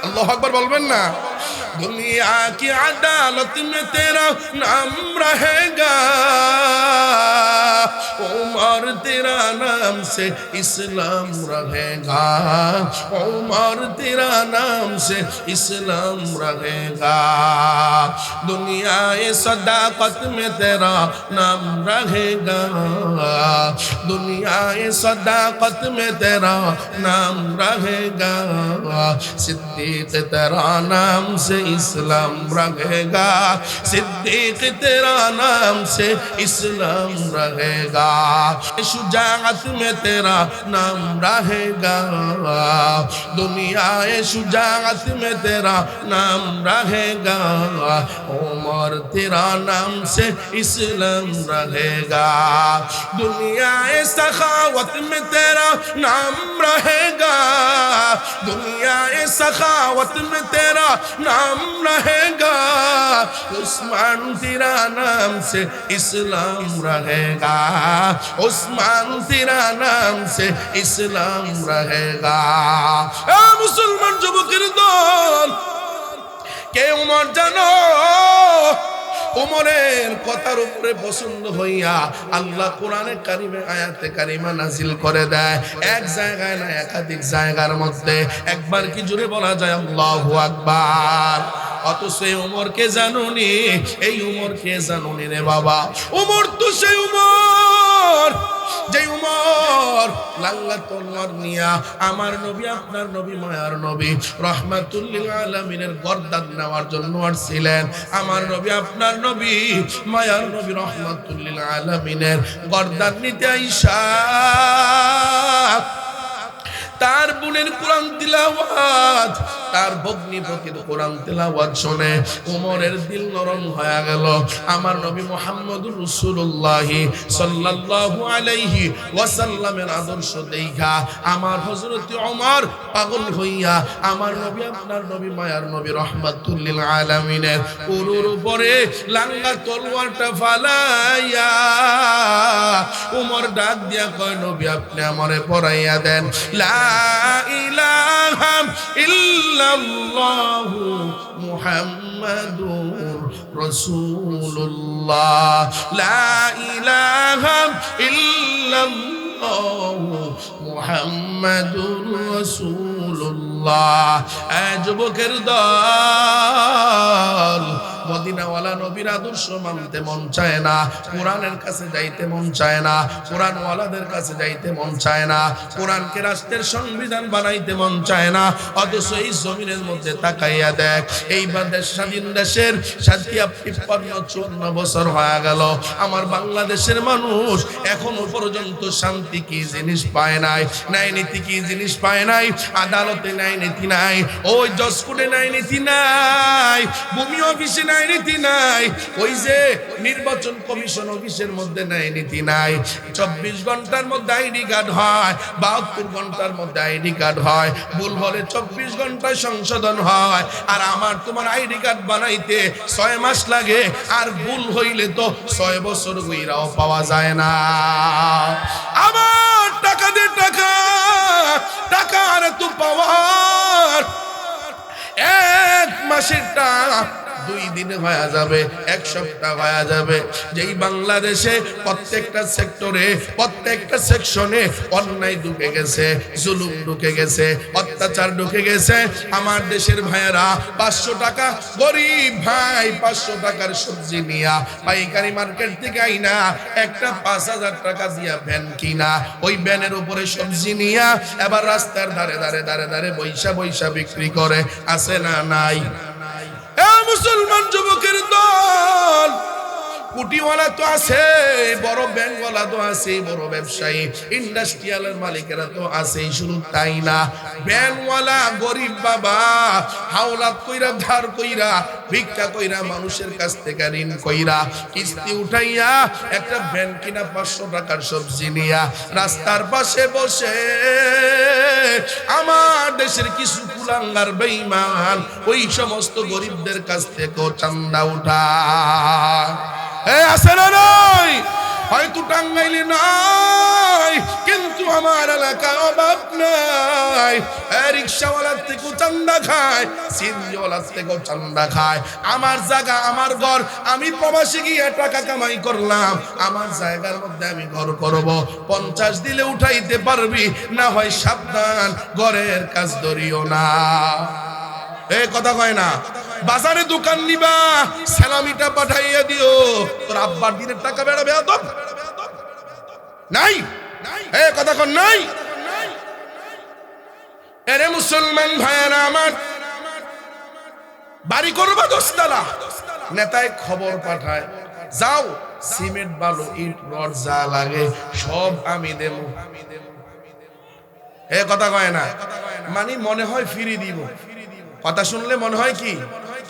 अल्लाह अकबर बोलबेन ना। दुनिया की अदालत में तेरा नाम रहेगा, उमर तेरा नाम से इस्लाम रहेगा, उमर तेरा नाम से इस्लाम रहेगा। दुनिया सदाकत में तेरा नाम रहेगा, दुनिया सदाकत में तेरा नाम रहेगा, सिद्दीक तेरा नाम से इस्लाम रहेगा, सिद्दीक तेरा नाम से इस्लाम रहेगा। शुजाअत में तेरा नाम रहेगा, दुनिया शुजाअत में तेरा नाम रहेगा, उमर तेरा नाम से इस्लाम रहेगा, दुनिया सखावत में तेरा नाम रहेगा, दुनिया सखावत में तेरा नाम रहेगा, उस्मान तेरा नाम से इस्लाम रहेगा, उस्मान तेरा नाम से इस्लाम रहेगा। मुसलमान যুবকের দল, কে উমর জানো? উমরের কথার উপরে পছন্দ হইয়া আল্লাহ কোরআনে কারিমে আয়াতে কারিমা নাজিল করে দেয়। এক জায়গায় না, একাধিক জায়গার মধ্যে। একবার কি জুড়ে বলা যায় আল্লাহু আকবার? অথচ এই উমরকে জানুনি, এই উমরকে জানুনি রে বাবা। উমর তো সেই উমর, যে উমর লাল্লা তলোয়ার নিয়া আমার নবী, আপনার নবী, মায়ার নবী রাহমাতুল লিল আলামিনের গর্দান নেওয়ার জন্য আসছিলেন। আমার নবী, আপনার নবী, মায়ার নবী রাহমাতুল লিল আলামিনের গর্দান নিতে আইসা তার বোনের কোরআন তিলাওয়াত, তার ভগ্নিপতির কোরআন তিলাওয়াত শুনে উমরের দিল নরম হয়ে গেল। আমার নবী মুহাম্মদুর রাসূলুল্লাহ সাল্লাল্লাহু আলাইহি ওয়াসাল্লামের আদর্শ দেখা আমার হযরত ওমর পাগল হইয়া আমার নবী, আপনার নবী, মায়ার নবী রাহমাতুল লিল আলামিনের উরুর উপরে লাঙ্গা তলোয়ারটা ফালাইয়া উমর ডাক দিয়া কয়, নবী আপনি আমারে পড়াইয়া দেন লা ইলাহা ইল্লাল্লাহু মুহাম্মাদুর রাসূলুল্লাহ, লা ইলাহা ইল্লাল্লাহু মুহাম্মাদুর রাসূলুল্লাহ। যুবকের দল, মদিনাওয়ালা নবীর আদর্শ মানতে মন চায় না, কোরআনের কাছে যাইতে মন চায় না, কোরআনওয়ালাদের কাছে যাইতে মন চায় না, কোরআনকে রাষ্ট্রের সংবিধান বানাইতে মন চায় না। অথচ এই জমিনের মধ্যে তাকাইয়া দেখ, এই বাংলাদেশ স্বাধীন দেশের 53-54 বছর হয়ে গেল, আমার বাংলাদেশের মানুষ এখনো পর্যন্ত শান্তি কি জিনিস পায় নাই, ন্যায় নীতি কি জিনিস পায় নাই, আদালতে ন্যায় নীতি নাই, ওই জজ কোর্টে ন্যায় নীতি নাই, ভূমি অফিসে ন্যায় নীতি নাই, ওই যে নির্বাচন কমিশন অফিসের মধ্যে ন্যায় নীতি নাই। 24 ঘন্টার মধ্যে আইডি কার্ড হয়, 72 ঘন্টার মধ্যে আইডি কার্ড হয়, ভুল হলে 24 ঘন্টায় সংশোধন হয়। আর আমার তোমার আইডি কার্ড বানাইতে 6 মাস লাগে, আর ভুল হইলে তো 6 বছর গইরাও পাওয়া যায় না। আমার টাকা দে টাকা, টাকা আর তো পাওয়ার 1 মাসের টাকা 2 দিনে হয়ে যাবে, 1 সপ্তাহ হয়ে যাবে। যেই বাংলাদেশে প্রত্যেকটা সেক্টরে, প্রত্যেকটা সেকশনে অন্যায় ঢুকে গেছে, জুলুম ঢুকে গেছে, অত্যাচার ঢুকে গেছে। আমার দেশের ভাইয়েরা 500 টাকা, গরিব ভাই 500 টাকার সবজি নিয়া পাইকারি মার্কেট থেকে আইনা একটা 5000 টাকা দিয়া ভ্যান কিনা, ওই ভ্যানের উপরে সবজি নিয়া এবার রাস্তার ধারে ধারে ধারে ধারে বৈশা বৈশা বিক্রি করে। আছে না নাই? মুসলমান যুবকের দল, কুটিওয়ালা তো আছে, বড় ব্যাংকওয়ালা তো আছে, বড় ব্যবসায়ী ইন্ডাস্ট্রিয়ালের মালিকেরা তো আছে। শুধু তাই না, ব্যাংকওয়ালা গরিব বাবা হাওলাত কইরা, ধার কইরা, ভিক্ষা কইরা, মানুষের কাছ থেকে ঋণ কইরা, কিস্তি উঠাইয়া একটা ভ্যান কিনা 500 টাকার সবজি নিয়া রাস্তার পাশে বসে আমার দেশের কিছু কুলাঙ্গার বেঈমান ওই সমস্ত গরিবদের কাছ থেকে চান্দা উঠায়। আছে না নাই? হয়তো টাঙ্গাইলে নাই, কিন্তু আমার এলাকায় অভাব নাই। রিক্সাওয়ালার থেকেও চান্দা খায়, সিএনজিওয়ালার থেকেও চান্দা খায়। আমার জায়গা, আমার ঘর, আমি প্রবাসী গিয়ে টাকা কামাই করলাম, আমার জায়গার মধ্যে আমি ঘর করব। 50 দিলে উঠাইতে পারবি, না হয় সাবধান, ঘরের কাজ ধরিও না। কথা কয় না? বাজারে দোকান নিবা, সালামিটা পাঠাইয়া দিও, তোর আব্বার দিনের টাকা বেড়াবে আদব নাই? কথা কন নাই? এরে মুসলমান ভাইয়েরা আমার, বাড়ি করবা 10 তলা, নেতায় খবর পাঠায়, যাও সিমেন্ট বালু ইট রড যা লাগে সব আমি দেব। এ কথা কয় না, মানে মনে হয় ফ্রি দিব, কথা শুনলে মনে হয় কি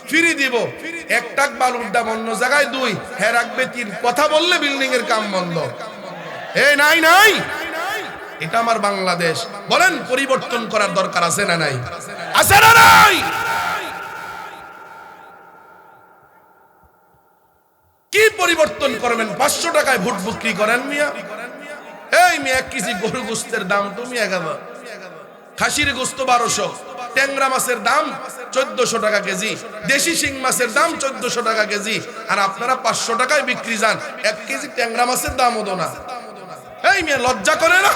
ফ্রি দিব। এক টাক বালুর দাম অন্য জায়গায় 2, হ্যাঁ রাখবে 3, কথা বললে বিল্ডিং এর কাম বন্ধ। এই নাই নাই, এটা আমার বাংলাদেশ। বলেন পরিবর্তন করার দরকার আছে না নাই? আছে না নাই? কি পরিবর্তন করবেন? 500 টাকায় ভোট বিক্রি করেন মিয়া। এই মিয়া 1 কেজি গরু গোস্তের দাম তুমি 1000, খাসির গোস্ত 1200, ট্যাংরা মাছের দাম 1400 টাকা কেজি, দেশি শিং মাছের দাম 1400 টাকা কেজি, আর আপনারা 500 টাকায় বিক্রি যান। 1 কেজি ট্যাংরা মাছের দাম হতো না। এই মিয়া লজ্জা করে না?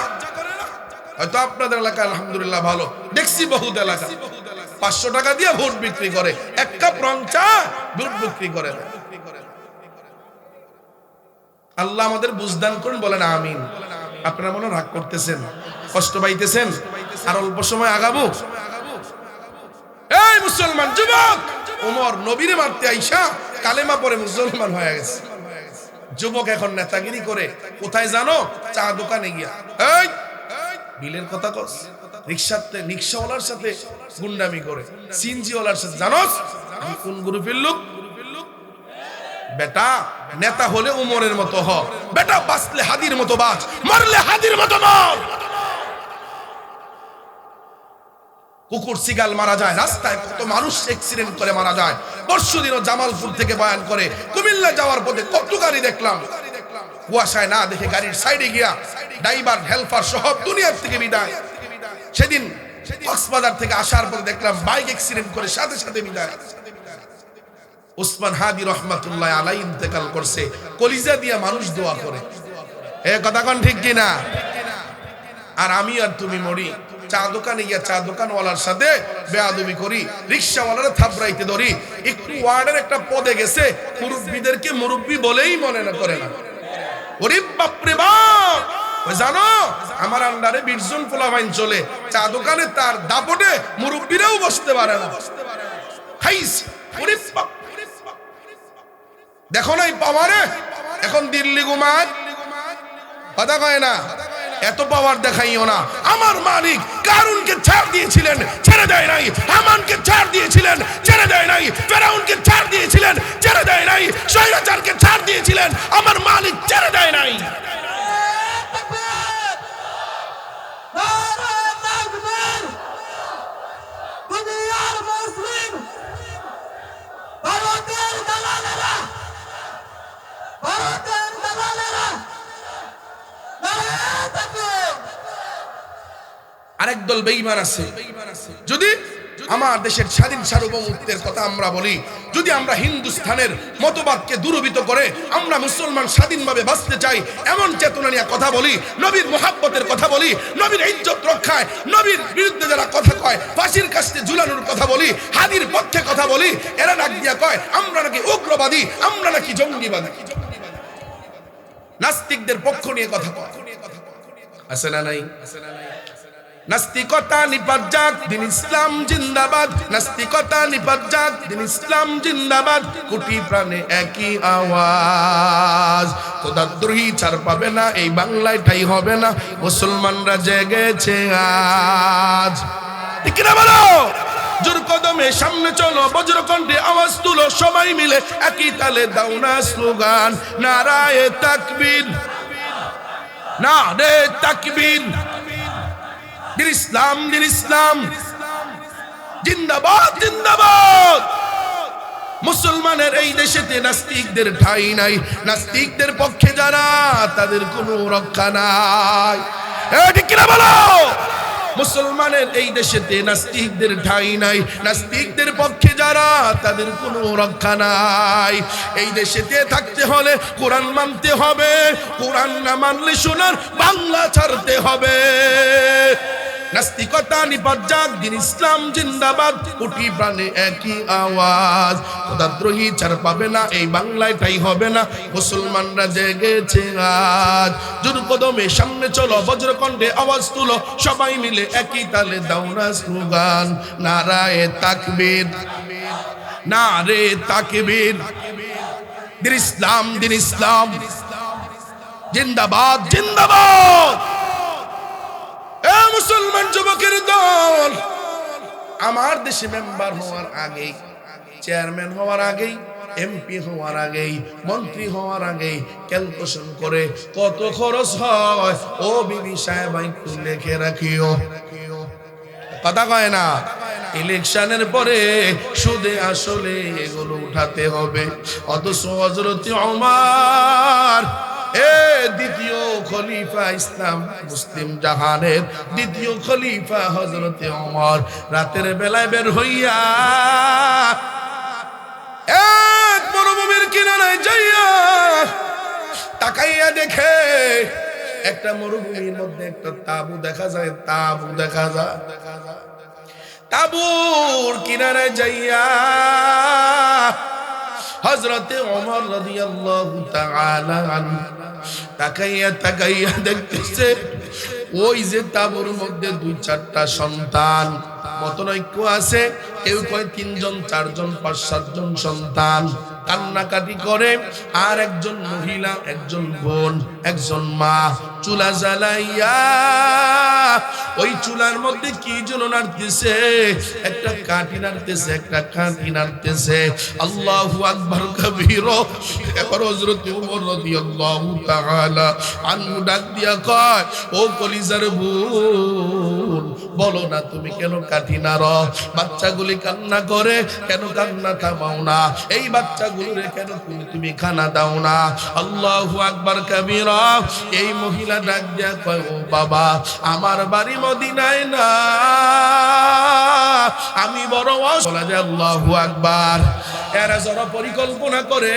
হয়তো আপনাদের এলাকা আলহামদুলিল্লাহ ভালো, দেখছি বহুত এলাকা 500 টাকা দিয়ে ভোট বিক্রি করে, 1 কাপ রং চা ভোট বিক্রি করে। আল্লাহ আমাদের বুঝদান করুন, বলেন আমিন। আপনারা মনে রাগ করতেছেন, কষ্ট পাইতেছেন, আর অল্প সময় আগাবো। এই মুসলমান যুবক, ওমর নবীরে মারতে আইসা কালেমা পরে মুসলমান হয়ে গেছে। যুবক এখন নেতাগিরি করে কোথায় জানো? চা দোকানে গিয়া এই বিলের কথা কস, রিক্সাওয়ালার সাথে গুন্ডামি করে, সিনজিওয়ালার সাথে। জানোস আমি কোন গ্রুপের লোক? বেটা নেতা হলে উমরের মতো হ, বেটা বাঁচলে হাদির মতো বাঁচ, মরলে হাদির মতো মর। কুকুর সিগাল মারা যায়, রাস্তায় কত মানুষ অ্যাক্সিডেন্ট করে মারা যায়। পরশুদিনও জামালপুর থেকে বয়ান করে কুমিল্লা যাওয়ার পথে কত গাড়ি দেখলাম, কুয়াশায় না দেখে গাড়ির সাইডে গিয়া ড্রাইভার হেল্পার সহ দুনিয়ার থেকে বিদায়। সেদিন কক্সবাজার থেকে আসার পথে দেখলাম বাইক অ্যাক্সিডেন্ট করে সাথে সাথে বিদায়। উসমান হাদি রহমাতুল্লাহ আলাইহি ইন্তেকাল করছে, কলিজা দিয়া মানুষ দোয়া করে। এ কথা কোন ঠিক কিনা? আর আমি আর তুমি মরি, চা দোকানে গিয়া চা দোকানওয়ালার সাথে বেয়াদবি করি, রিক্সাওয়ালারা থাপড়াইতে ধরি। একটু ওয়ার্ডের একটা পদে গেছে, মুরব্বীদেরকে মুরব্বী বলেই মনে না করে না। ওরে বাপ রে বাপ, জানো আমার আন্ডারে 20 জন পোলাপাইন চলে, চা দোকানে তার দাপটে মুরব্বীরাও বসতে পারে না। খাইছি ওরে বাপ, দেখো নাই পাওয়ারে এখন দিল্লি ঘুমায়, কথা কয় না। এত পাওয়ার দেখাইও না। আমার মালিক কারুনকে ছাড় দিয়েছিলেন, ছেড়ে দেয় নাই। হামানকে ছাড় দিয়েছিলেন, ছেড়ে দেয় নাই। ফেরাউনকে ছাড় দিয়েছিলেন, ছেড়ে দেয় নাই। স্বৈরাচারকে ছাড় দিয়েছিলেন, আমার মালিক ছেড়ে দেয় নাই। আরেক দল বেঈমান আছে। যদি আমার দেশের স্বাধীন সার্বভৌমত্বের কথা আমরা বলি, যদি আমরা হিন্দুস্তানের মতবাদকে দুরবিত করে আমরা মুসলমান স্বাধীনভাবে বাঁচতে চাই এমন চেতনা নিয়ে কথা বলি, নবীর মুহাব্বতের কথা বলি, নবীর ইজ্জত রক্ষায়, নবীর বিরুদ্ধে যারা কথা কয় ফাঁসির কাস্তে ঝুলানোর কথা বলি, হাদির পক্ষে কথা বলি, এরা ডাক দিয়া কয় আমরা নাকি উগ্রবাদী, আমরা নাকি জঙ্গিবাদী। নাস্তিকদের পক্ষ নিয়ে কথা কয়, আছে না নাই? নাস্তিকতা নিপাত যাক, দিন ইসলাম জিন্দাবাদ। নাস্তিকতা নিপাত যাক, দিন ইসলাম জিন্দাবাদ। কোটি প্রাণে একই আওয়াজ, খোদাদ্রোহী ছাড় পাবে না, এই বাংলায় ঠাই হবে না। মুসলমানরা জেগেছে আজ, ঠিক না বলো? জোর কদমে সামনে চলো, বজ্রকণ্ঠে আওয়াজ তুলো, সবাই মিলে একই তালে দাও না স্লোগান, নারায়ে তাকবীর, নারে তাকবীর। দিন ইসলাম, দিন ইসলাম জিন্দাবাদ, জিন্দাবাদ। মুসলমানের এই দেশেতে নাস্তিকদের ঠাঁই নাই, নাস্তিকদের পক্ষে যারা তাদের কোনো রক্ষা নাই। ঠিক কিনা বলো? মুসলমানের এই দেশেতে নাস্তিকদের ঠাঁই নাই, নাস্তিকদের পক্ষে যারা তাদের কোনো রক্ষা নাই। এই দেশেতে থাকতে হলে কোরআন মানতে হবে, কোরআন না মানলে সোনার বাংলা ছাড়তে হবে। নাস্তিকতা নিপাত যাক, দিন ইসলাম জিন্দাবাদ। কোটি প্রাণে একই আওয়াজ, খোদাদ্রোহী ছাড় পাবে না, এই বাংলায় ঠাই হবে না। মুসলমানরা জেগেছে আজ, জোর কদমে সামনে চলো, বজ্রকণ্ঠে আওয়াজ তুলো, সবাই মিলে একই তালে দাও না স্লোগান, নারায়ে তাকবীর, নারে তাকবীর। দিন ইসলাম, দিন ইসলাম, জিন্দাবাদ, জিন্দাবাদ। এ মুসলমান যুবকের দল, আমার দেশে মেম্বার হওয়ার আগেই, চেয়ারম্যান হওয়ার আগেই, এমপি হওয়ার আগেই, মন্ত্রী হওয়ার আগেই ক্যালকুলেশন করে কত খরচ হয় ও বিবি সাহেব একটু লিখে রাখিও। কথা কয় না? ইলেকশনের পরে সুদে আসলে এগুলো উঠাতে হবে। অথচ হযরত ওমর, দ্বিতীয় খলিফা, ইসলাম মুসলিম জাহানের দ্বিতীয় খলিফা হযরত ওমর, রাতের বেলায় বের হইয়া এক মরুভূমির কিনারায় যাইয়া তাকাইয়া দেখে একটা মরুভূমির মধ্যে একটা তাঁবু দেখা যায়, তাঁবু দেখা যায়। তাঁবুর কিনারায় যাইয়া হযরতে ওমর রাদিয়াল্লাহু তাআলা আনহু তাকাইয়া তাকাইয়া দেখতেছে ওই যে তাঁবুর মধ্যে 2-4টা সন্তান, মতনৈক্য আছে, কেউ কয় 3জন, 4জন, 5-7জন সন্তান কান্নাকাটি করে। আর একজন মহিলা, একজন বোন, একজন মা চুলা জ্বালাইয়া ওই চুলার মধ্যে কি যেন নাড়তেছে, একটা কাঠি নাড়তেছে, একটা কাঠি নাড়তেছে। আল্লাহু আকবার কবীরা। এবার হযরত ওমর রাদিয়াল্লাহু তাআলা আনহু ডাক দিয়া কয়, ও কলিজার বোন, বলো না তুমি কেন কাঠি নাড়ো? বাচ্চাগুলি কান্না করে, কেন কান্না থামাও না? এই বাচ্চাগুলোরে কেন তুমি খানা দাও না? আল্লাহু আকবার কবীরা। এই মহিলা ডাক দিয়া কয়, ও বাবা, আমার বাড়ি মদিনায় না, আমি বড় বলা যায় আল্লাহু আকবার। এরা যারা পরিকল্পনা করে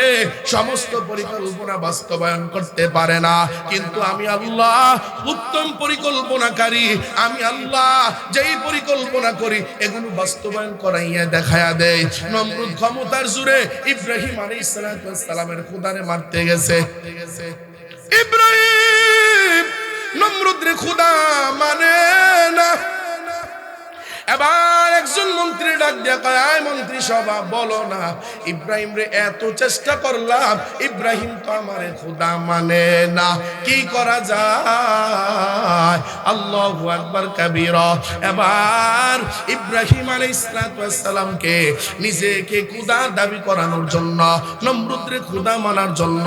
সমস্ত পরিকল্পনা বাস্তবায়ন করতে পারে না, কিন্তু আমি আল্লাহ উত্তম পরিকল্পনাকারী। আমি আল্লাহ যেই পরিকল্পনা করি এগুলো বাস্তবায়ন করাইয়া দেখায়া দেয়। নমরুদ ক্ষমতার জোরে ইব্রাহিম আলাইহিস সালামের খোদারে মারতে গেছে। ইব্রাহিম নমরুদের খোদা মানে না। এবার একজন মন্ত্রী ডাক দিয়া কয়, আয় মন্ত্রী সভা, বলো না, ইব্রাহিম রে এত চেষ্টা করলাম, ইব্রাহিম তো আমারে খোদা মানে না, কি করা যায়? আল্লাহু আকবার কবীরা। এবার ইব্রাহিম আলাইহিস সালামকে নিজেকে খোদা দাবি করানোর জন্য, নমরুদরে খোদা মানার জন্য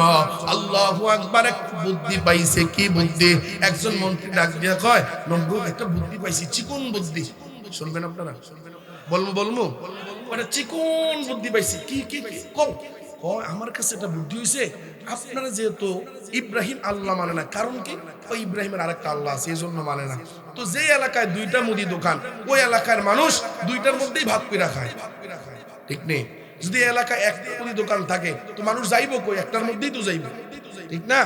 আল্লাহু আকবার এক বুদ্ধি পাইছে। কি বুদ্ধি? একজন মন্ত্রী ডাক দিয়া কয়, নমরুদ একটা বুদ্ধি পাইছি, চিকন বুদ্ধি। শুনবেন আপনারা? বলবো একটা চিকন বুদ্ধি পাইছি। কি কি আমার কাছে একটা বুদ্ধি হয়েছে। আপনারা যেহেতু ইব্রাহিম আল্লাহ মানে না, কারণ কি? ওই ইব্রাহিমের আরেকটা আল্লাহ আছে, এই জন্য মানে না। তো যে এলাকায় 2টা মুদি দোকান, ওই এলাকার মানুষ 2টার মধ্যেই ভাগ করে খায়, ঠিক নেই? যদি এলাকায় একটা মুদি দোকান থাকে তো মানুষ যাইবো কই? একটার মধ্যেই তো যাইবো, ঠিক না?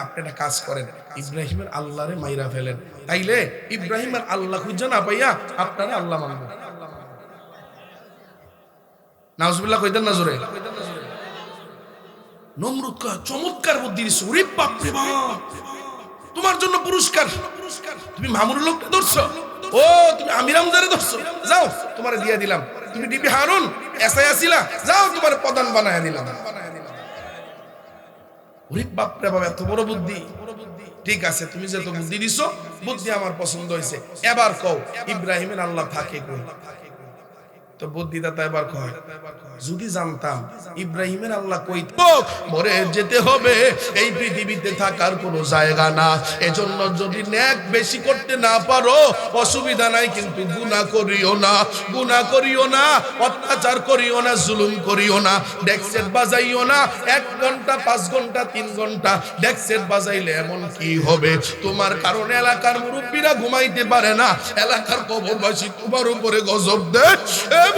আপনি একটা কাজ করেন, ইব্রাহিমের আল্লাহরে মাইরা ফেলেন, তাইলে ইব্রাহিমের আল্লাহ খুঁজে না পাইয়া আপনারা আল্লাহ মানবেন। নাউজুবিল্লাহ কইতেন না জোরে? নমরুদ কয়, চমৎকার বুদ্ধি দিছো। ওরে বাপ রে বাপ, তোমার জন্য পুরস্কার। তুমি মামুর লোককে ধরছো, ও তুমি আমির হামজারে ধরছো, যাও তোমারে দিয়ে দিলাম। তুমি ডিবি হারুন এসআই আসিলা, যাও তোমার প্রধান বানায় দিলাম। ওরে বাপ রে বাপ, এত বড় বুদ্ধি। ঠিক আছে, তুমি যে তো বুদ্ধি দিছো, বুদ্ধি আমার পছন্দ হয়েছে। এবার কও ইব্রাহিমের আল্লাহ থাকে কই? তো বুদ্ধিদাতা এবার কয়, যদি জানতাম ইব্রাহিমের আল্লাহ কই, মরে যেতে হবে, এই পৃথিবীতে থাকার কোনো জায়গা না। এজন্য যদি নেক বেশি করতে না পারো অসুবিধা নাই, কিন্তু গুনাহ করিও না, গুনাহ করিও না, অত্যাচার করিও না, জুলুম করিও না, ডেকসেট বাজাইও না। 1 ঘন্টা 5 ঘন্টা 3 ঘন্টা ডেকসেট বাজাইলে এমন কি হবে? তোমার কারণে এলাকার মুরব্বীরা ঘুমাইতে পারে না, এলাকার কবরবাসী তোমার উপরে গজব দেয়।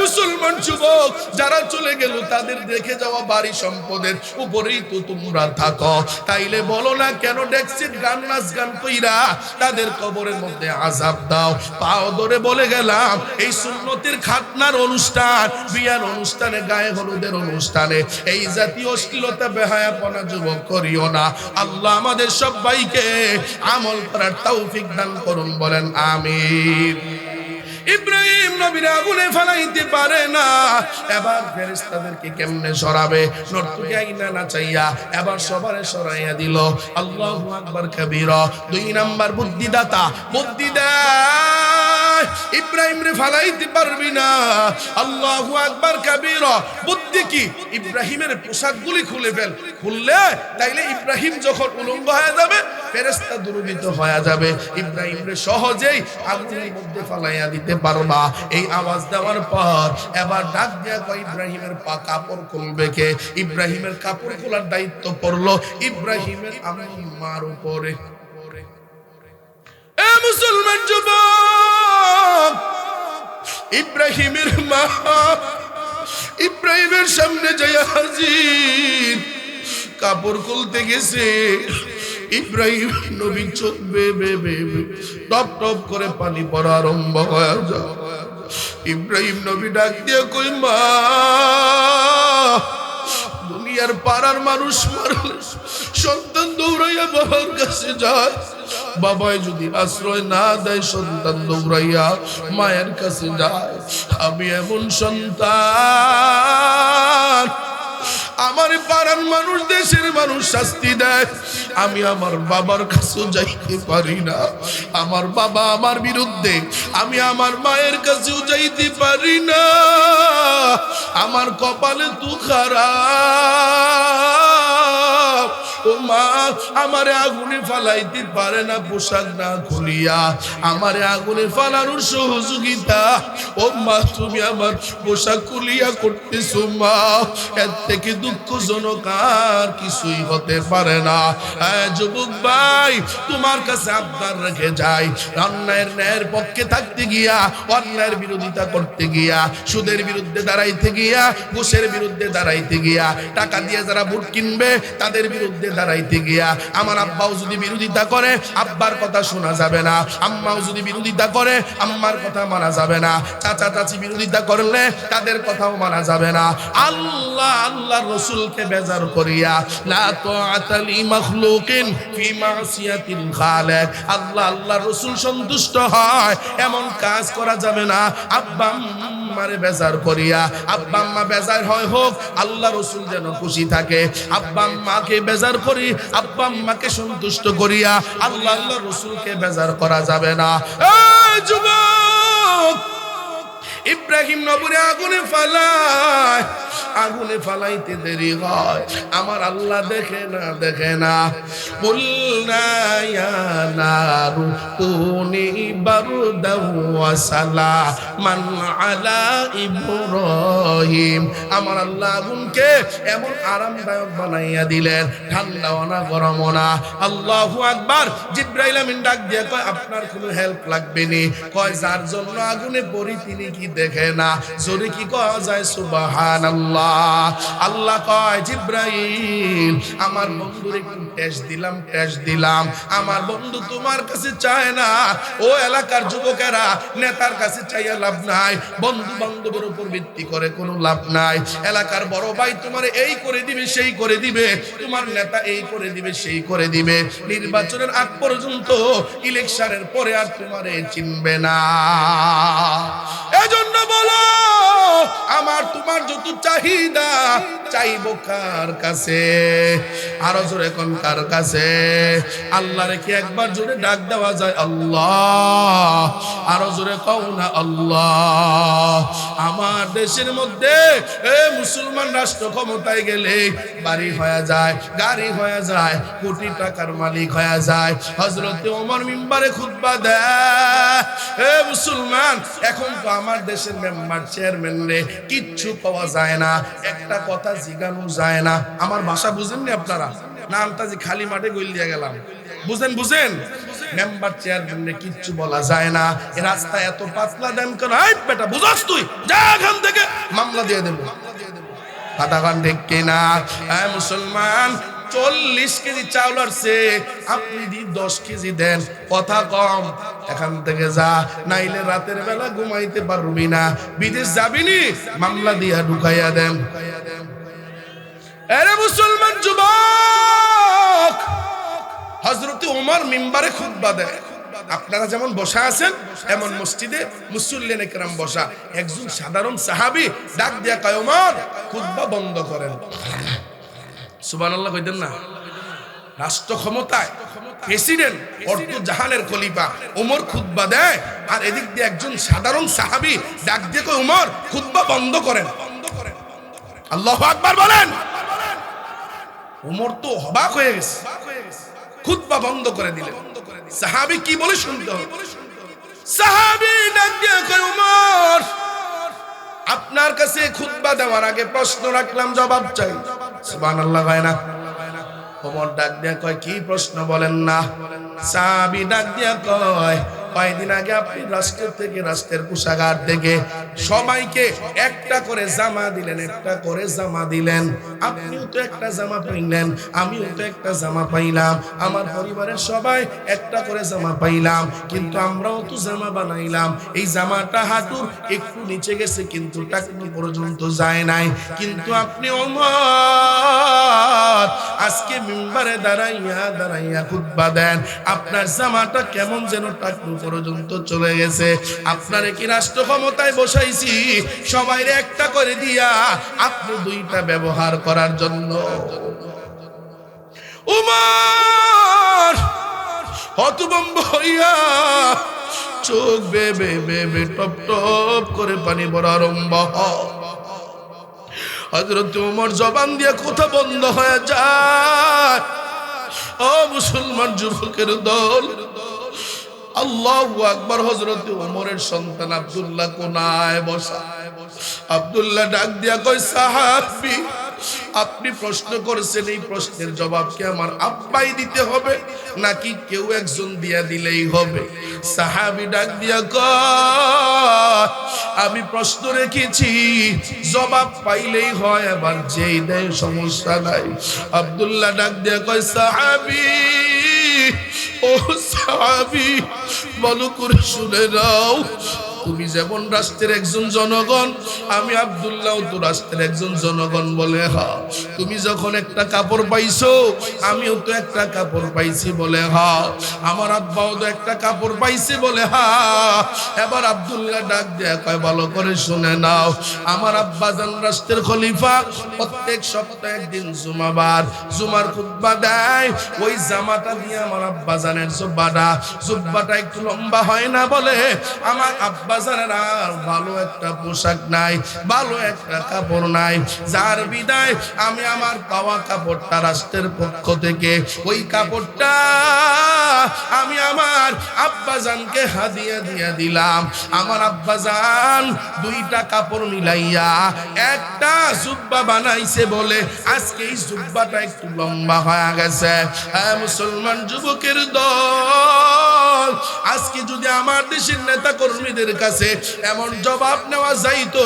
মুসলমান যুবক যারা চলে গেল, তাদের দেখে যাওয়া বাড়ি সম্পদের উপরেই তো তোমরা থাকো, তাইলে বলো না কেন ডেকসিট গান নাচ গান কইরা তাদের কবরের মধ্যে আযাব দাও? পাও ধরে বলে গেলাম, এই সুন্নতের খাতনার অনুষ্ঠান, বিয়ার অনুষ্ঠানে, গায়ে হলুদের অনুষ্ঠানে এই জাতীয় অশ্লীলতা বেহায়াপনা যুবক করিও না। আল্লাহ আমাদের সবাইকে আমল করার তৌফিক দান করুন, বলেন আমিন। ইব্রাহিম নবীর আগুনে ফালাইতে পারে না। এবার ফেরেশতাদেরকে কেমনে সরাবে? নর্তকী আইনা না চাইয়া এবার সবারে সরাইয়া দিল। আল্লাহু আকবার কবীরা। 2 নাম্বার বুদ্ধিদাতা, বুদ্ধি দেয় ইব্রাহিম রে ফালাইতে পারবি না। আল্লাহু আকবার কবীরা। বুদ্ধি কি? ইব্রাহিমের পোশাকগুলি খুলে ফেল। খুললে তাইলে ইব্রাহিম যখন উলঙ্গ হয়ে যাবে ফেরেশতা দুর্বৃত্ত হয়ে যাবে, ইব্রাহিম রে সহজেই আগুনের মধ্যে ফালাইয়া দিতে পারবা। এই আওয়াজ দেওয়ার পর এবার ডাক দিয়া কয় ইব্রাহিমের কাপড় খুলবে কে? ইব্রাহিমের কাপড় খোলার দায়িত্ব পড়লো ইব্রাহিমের আম্মার উপরে। এ মুসলমান যুবক, ইব্রাহিমের মা ইব্রাহিমের সামনে যাইয়া হাজির, কাপড় খুলতে গেছে। ইব্রাহিম নবী চোখ বেয়ে টপ টপ করে পানি পড়া আরম্ভ হয়ে যায়। ইব্রাহিম নবী ডাক দিয়ে কই মা, দুনিয়ার পাড়ার মানুষ মারলে সন্তান দৌড়াইয়া বাবার কাছে যায়, বাবাই যদি আশ্রয় না দেয় সন্তান দৌড়াইয়া মায়ের কাছে যায়। আমি এমন সন্তান, আমার পাড়ার মানুষ দেশের মানুষ শাস্তি দেয়, আমি আমার বাবার কাছেও যাইতে পারি না। আমার বাবা আমার বিরুদ্ধে, আমি আমার মায়ের কাছেও যাইতে পারি না। আমার কপালে তো খারাপ। ও মা, আমারে আগুনে ফালাইতে পারে না পোশাক না খুলিয়া, আমারে আগুনে ফালানোর সহযোগিতা ও মা তুমি আমার পোশাক খুলিয়া করতেছো মা। এর থেকে দুঃখজনক আর কিছুই হতে পারে না। যুবক ভাই, তোমার কাছে আবদার রেখে যাই, অন্যায়ের ন্যায়ের পক্ষে থাকতে গিয়া, অন্যায়ের বিরোধিতা করতে গিয়া, সুদের বিরুদ্ধে দাঁড়াইতে গিয়া, ঘুষের বিরুদ্ধে দাঁড়াইতে গিয়া, টাকা দিয়ে যারা ভোট কিনবে তাদের বিরুদ্ধে দাঁড়াইতে গিয়া, আমার আব্বাও যদি বিরোধিতা করে আব্বার কথা শোনা যাবে না, আম্মাও যদি বিরোধিতা করে আম্মার কথা মানা যাবে না, চাচা চাচি বিরোধিতা করলে তাদের কথাও মানা যাবে না। আল্লাহ আল্লাহ রসুলকে বেজার করিয়া, লা তাআতা লি মাখলুকিন ফি মাসিয়াতিল খালিক, আল্লাহ আল্লাহ রসুল সন্তুষ্ট হয় এমন কাজ করা যাবে না। আব্বা আম্মারে বেজার করিয়া, আব্বা আম্মা বেজার হয় হোক, আল্লাহ রসুল যেন খুশি থাকে। আব্বা আম্মাকে বেজার করি, আব্বা আম্মাকে সন্তুষ্ট করিয়া আল্লাহ আল্লাহ রসুলকে বেজার করা যাবে না। এই যুবক, ইব্রাহিম নবীর আগুনে ফালায়, আগুনে ফালাইতে দেরি হয়, আমার আল্লাহ দেখে না, দেখে না। কুলনা ইয়া নারু কুনি বারদাও ওয়া সালামান আলা ইব্রাহিম, আমার আল্লাহ আগুনকে এমন আরামদায়ক বানাইয়া দিলেন, ঠান্ডাও না গরমও না। আল্লাহু আকবার। জিবরাইল আমিন ডাক দিয়ে কয় আপনার কোনো হেল্প লাগবে নি। কয় যার জন্য আগুনে পড়ি তিনি কি দেখে না? জোরে কি কওয়া যায়? সুবহানাল্লাহ। আল্লাহ কয় জিবরাইল, আমার বন্ধুর একটু টেস্ট দিলাম, টেস্ট দিলাম। আমার বন্ধু তোমার কাছে চায় না। ও এলাকার যুবকেরা, নেতার কাছে চাইয়া লাভ নাই, বন্ধু বান্ধবের উপর ভিত্তি করে কোনো লাভ নাই। এলাকার বড় ভাই তোমার এই করে দিবে, সেই করে দিবে, তোমার নেতা এই করে দিবে, সেই করে দিবে। নির্বাচনের আগ পর্যন্ত, ইলেকশনের পরে আর তোমারে চিনবে না। এজন্য বলো, আমার তোমার যত চাহিদা চাইবো কার কাছে? আরো জোরে কোন কার কাছে? আল্লাহ রেখে একবার জোরে ডাক দেওয়া যায় আল্লাহ, আরো জোরে কও না আল্লাহ। আমার দেশের মধ্যে মুসলমান রাষ্ট্র ক্ষমতায় গেলে বাড়ি হয়ে যায়, গাড়ি হয়ে যায়, কোটি টাকার মালিক হয়ে যায়। হযরত ওমর মিম্বারে খুতবা দেয়, মুসলমান এখন তো আমার দেশের মেম্বার চেয়ারম্যান রে কিচ্ছু পাওয়া যায় না, একটা কথা জিগানো যায় না। আমার ভাষা বুঝেননি আপনারা? নামটা যে খালি মাঠে গইল দিয়ে গেলাম, বুঝেন? বুঝেন? মেম্বার চেয়ারম্যান রে কিচ্ছু বলা যায় না। এই রাস্তা এত পাতলা দেন কেন? এই বেটা বুঝাস তুই, যা এখান থেকে, মামলা দিয়ে দেবো। কথাখান ঠিক কিনা? মুসলমান 40 কেজি চাউল আসছে, আপনি 10 কেজি দেন, কথা কম, এখান থেকে যা, নাইলে রাতের বেলা ঘুমাইতে পারবি না, বিদেশ যাবিনি, মামলা দিয়া ঢুকাইয়া দেন। আরে মুসলমান যুবক, হযরত ওমর মিম্বারে খুতবা দেয়, আপনারা যেমন বসা আছেন এমন মসজিদে মুসল্লিনে কেরাম বসা। একজন সাধারণ সাহাবী ডাক দিয়া কয়, ওমর খুতবা বন্ধ করেন। সুবহানাল্লাহ কইতেন না? রাষ্ট্র ক্ষমতায় প্রেসিডেন্ট অর্থ জাহানের খলিফা ওমর খুতবা দেয়, আর এদিক দিয়ে একজন সাধারণ সাহাবী ডাক দিয়ে কয়, ওমর খুতবা বন্ধ করেন। আল্লাহু আকবার বলেন। ওমর তো অবাক হয়ে গেছে, খুতবা বন্ধ করে দিলেন। সাহাবী কি বলে শুনতে হবে? সাহাবী ডাক দিয়ে কয়, ওমর আপনার কাছে খুতবা দেওয়ার আগে প্রশ্ন রাখলাম, জবাব চাই। সুবহানাল্লাহ হয় না? ওমর ডাক দিয়া কয়, কি প্রশ্ন বলেন না? সাহাবী ডাক দিয়া কয়, কয়েকদিন আগে আপনি রাষ্ট্র থেকে, রাষ্ট্রের কোষাগার থেকে সবাইকে একটা করে জামা দিলেন, একটা করে জামা দিলেন। আপনিও তো একটা জামা পাইলেন, আমিও তো একটা জামা পাইলাম, আমার পরিবারের সবাই একটা করে জামা পাইলাম, কিন্তু আমরাও তো জামা বানাইলাম। এই জামাটা হাঁটুর একটু নিচে গেছে, কিন্তু টাকনু পর্যন্ত যায় নাই। কিন্তু আপনি ওমর আজকে মিম্বারে দাঁড়াইয়া খুতবা দেন, আপনার জামাটা কেমন যেন টাকনু পর্যন্ত চলে গেছে। আপনারে কি রাষ্ট্র ক্ষমতায় বসাইছি সবাইরে একটা করে দিয়া আপনি দুইটা ব্যবহার করার জন্য? উমর হতভম্ব হইয়া চোখ বেবে টপ টপ করে পানি পড়া আরম্ভ। হযরত ওমর জবান দিয়ে কথা বন্ধ হয়ে যায়। ও মুসলমান যুবকের দল, আল্লাহু আকবার। হযরত ওমরের সন্তান আব্দুল্লাহ কোনায় বসা। আব্দুল্লাহ ডাক দিয়া কয়, সাহাবী আপনি প্রশ্ন করেছেন, এই প্রশ্নের জবাব কি আমার আব্বাই দিতে হবে নাকি কেউ একজন দিয়া দিলেই হবে? সাহাবী ডাক দিয়া কয়, আমি প্রশ্ন রেখেছি, জবাব পাইলেই হয়, আবার যেই দেয় সমস্যা নাই। আব্দুল্লাহ ডাক দিয়া কয়, সাহাবী ও সাহাবী ভালো করে শুনে নাও, তুমি যেমন রাষ্ট্রের একজন জনগণ, আমি আব্দুল্লাহ তো রাষ্ট্রের একজন জনগণ বলে হা। তুমি যখন একটা কাপড় পাইছো, আমিও তো একটা কাপড় পাইছি বলে হা। আমার আব্বাও তো একটা কাপড় পাইছে বলে হা। এবার আব্দুল্লাহ ডাক দেয়া কয়, ভালো করে শুনে নাও, আমার আব্বা জান রাষ্ট্রের খলিফা, প্রত্যেক সপ্তাহে একদিন জুমাবার জুমার খুতবা দেয়। ওই জামাটা দিয়ে আমার আব্বা জানের জুব্বাটা একটু লম্বা হয় না বলে আমার আব্বা জানের আর ভালো একটা পোশাক নাই, ভালো একটা কাপড় নাই, যার বিদায় আমি আমার পাওয়া কাপড়টা রাষ্ট্রের পক্ষ থেকে ওই কাপড়টা আমি আমার আব্বাজানকে হাদিয়া দিয়া দিলাম। আমার আব্বাজান দুইটা কাপড় মিলাইয়া একটা জুব্বা বানাইছে বলে আজকে এই জুব্বাটা একটু লম্বা হয়ে গেছে। হ্যাঁ মুসলমান যুবকের দল, আজকে যদি আমার দেশের নেতা কর্মীদের কাছে এমন জবাব নেওয়া যাইতো,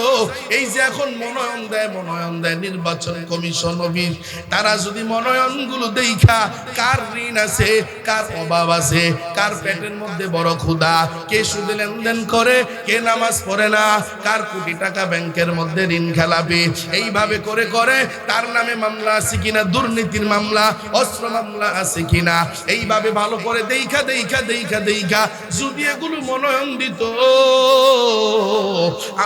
এই যে এখন মনোনয়ন দেয় নির্বাচন কমিশন অফিস, তারা যদি মনোনয়নগুলো দেখা কার ঋণ আছে, কার অভাব আছে, কার পেটের মধ্যে বড় ক্ষুধা, কে সুদে লেনদেন করে, কে নামাজ পড়ে না, কার কোটি টাকা ব্যাংকের মধ্যে ঋণ খেলাপি, এইভাবে করে করে তার নামে মামলা আছে কিনা, দুর্নীতির মামলা, অস্ত্র মামলা আছে কিনা, এইভাবে ভালো করে দেখা যদি এগুলো মনোনয়ন দিত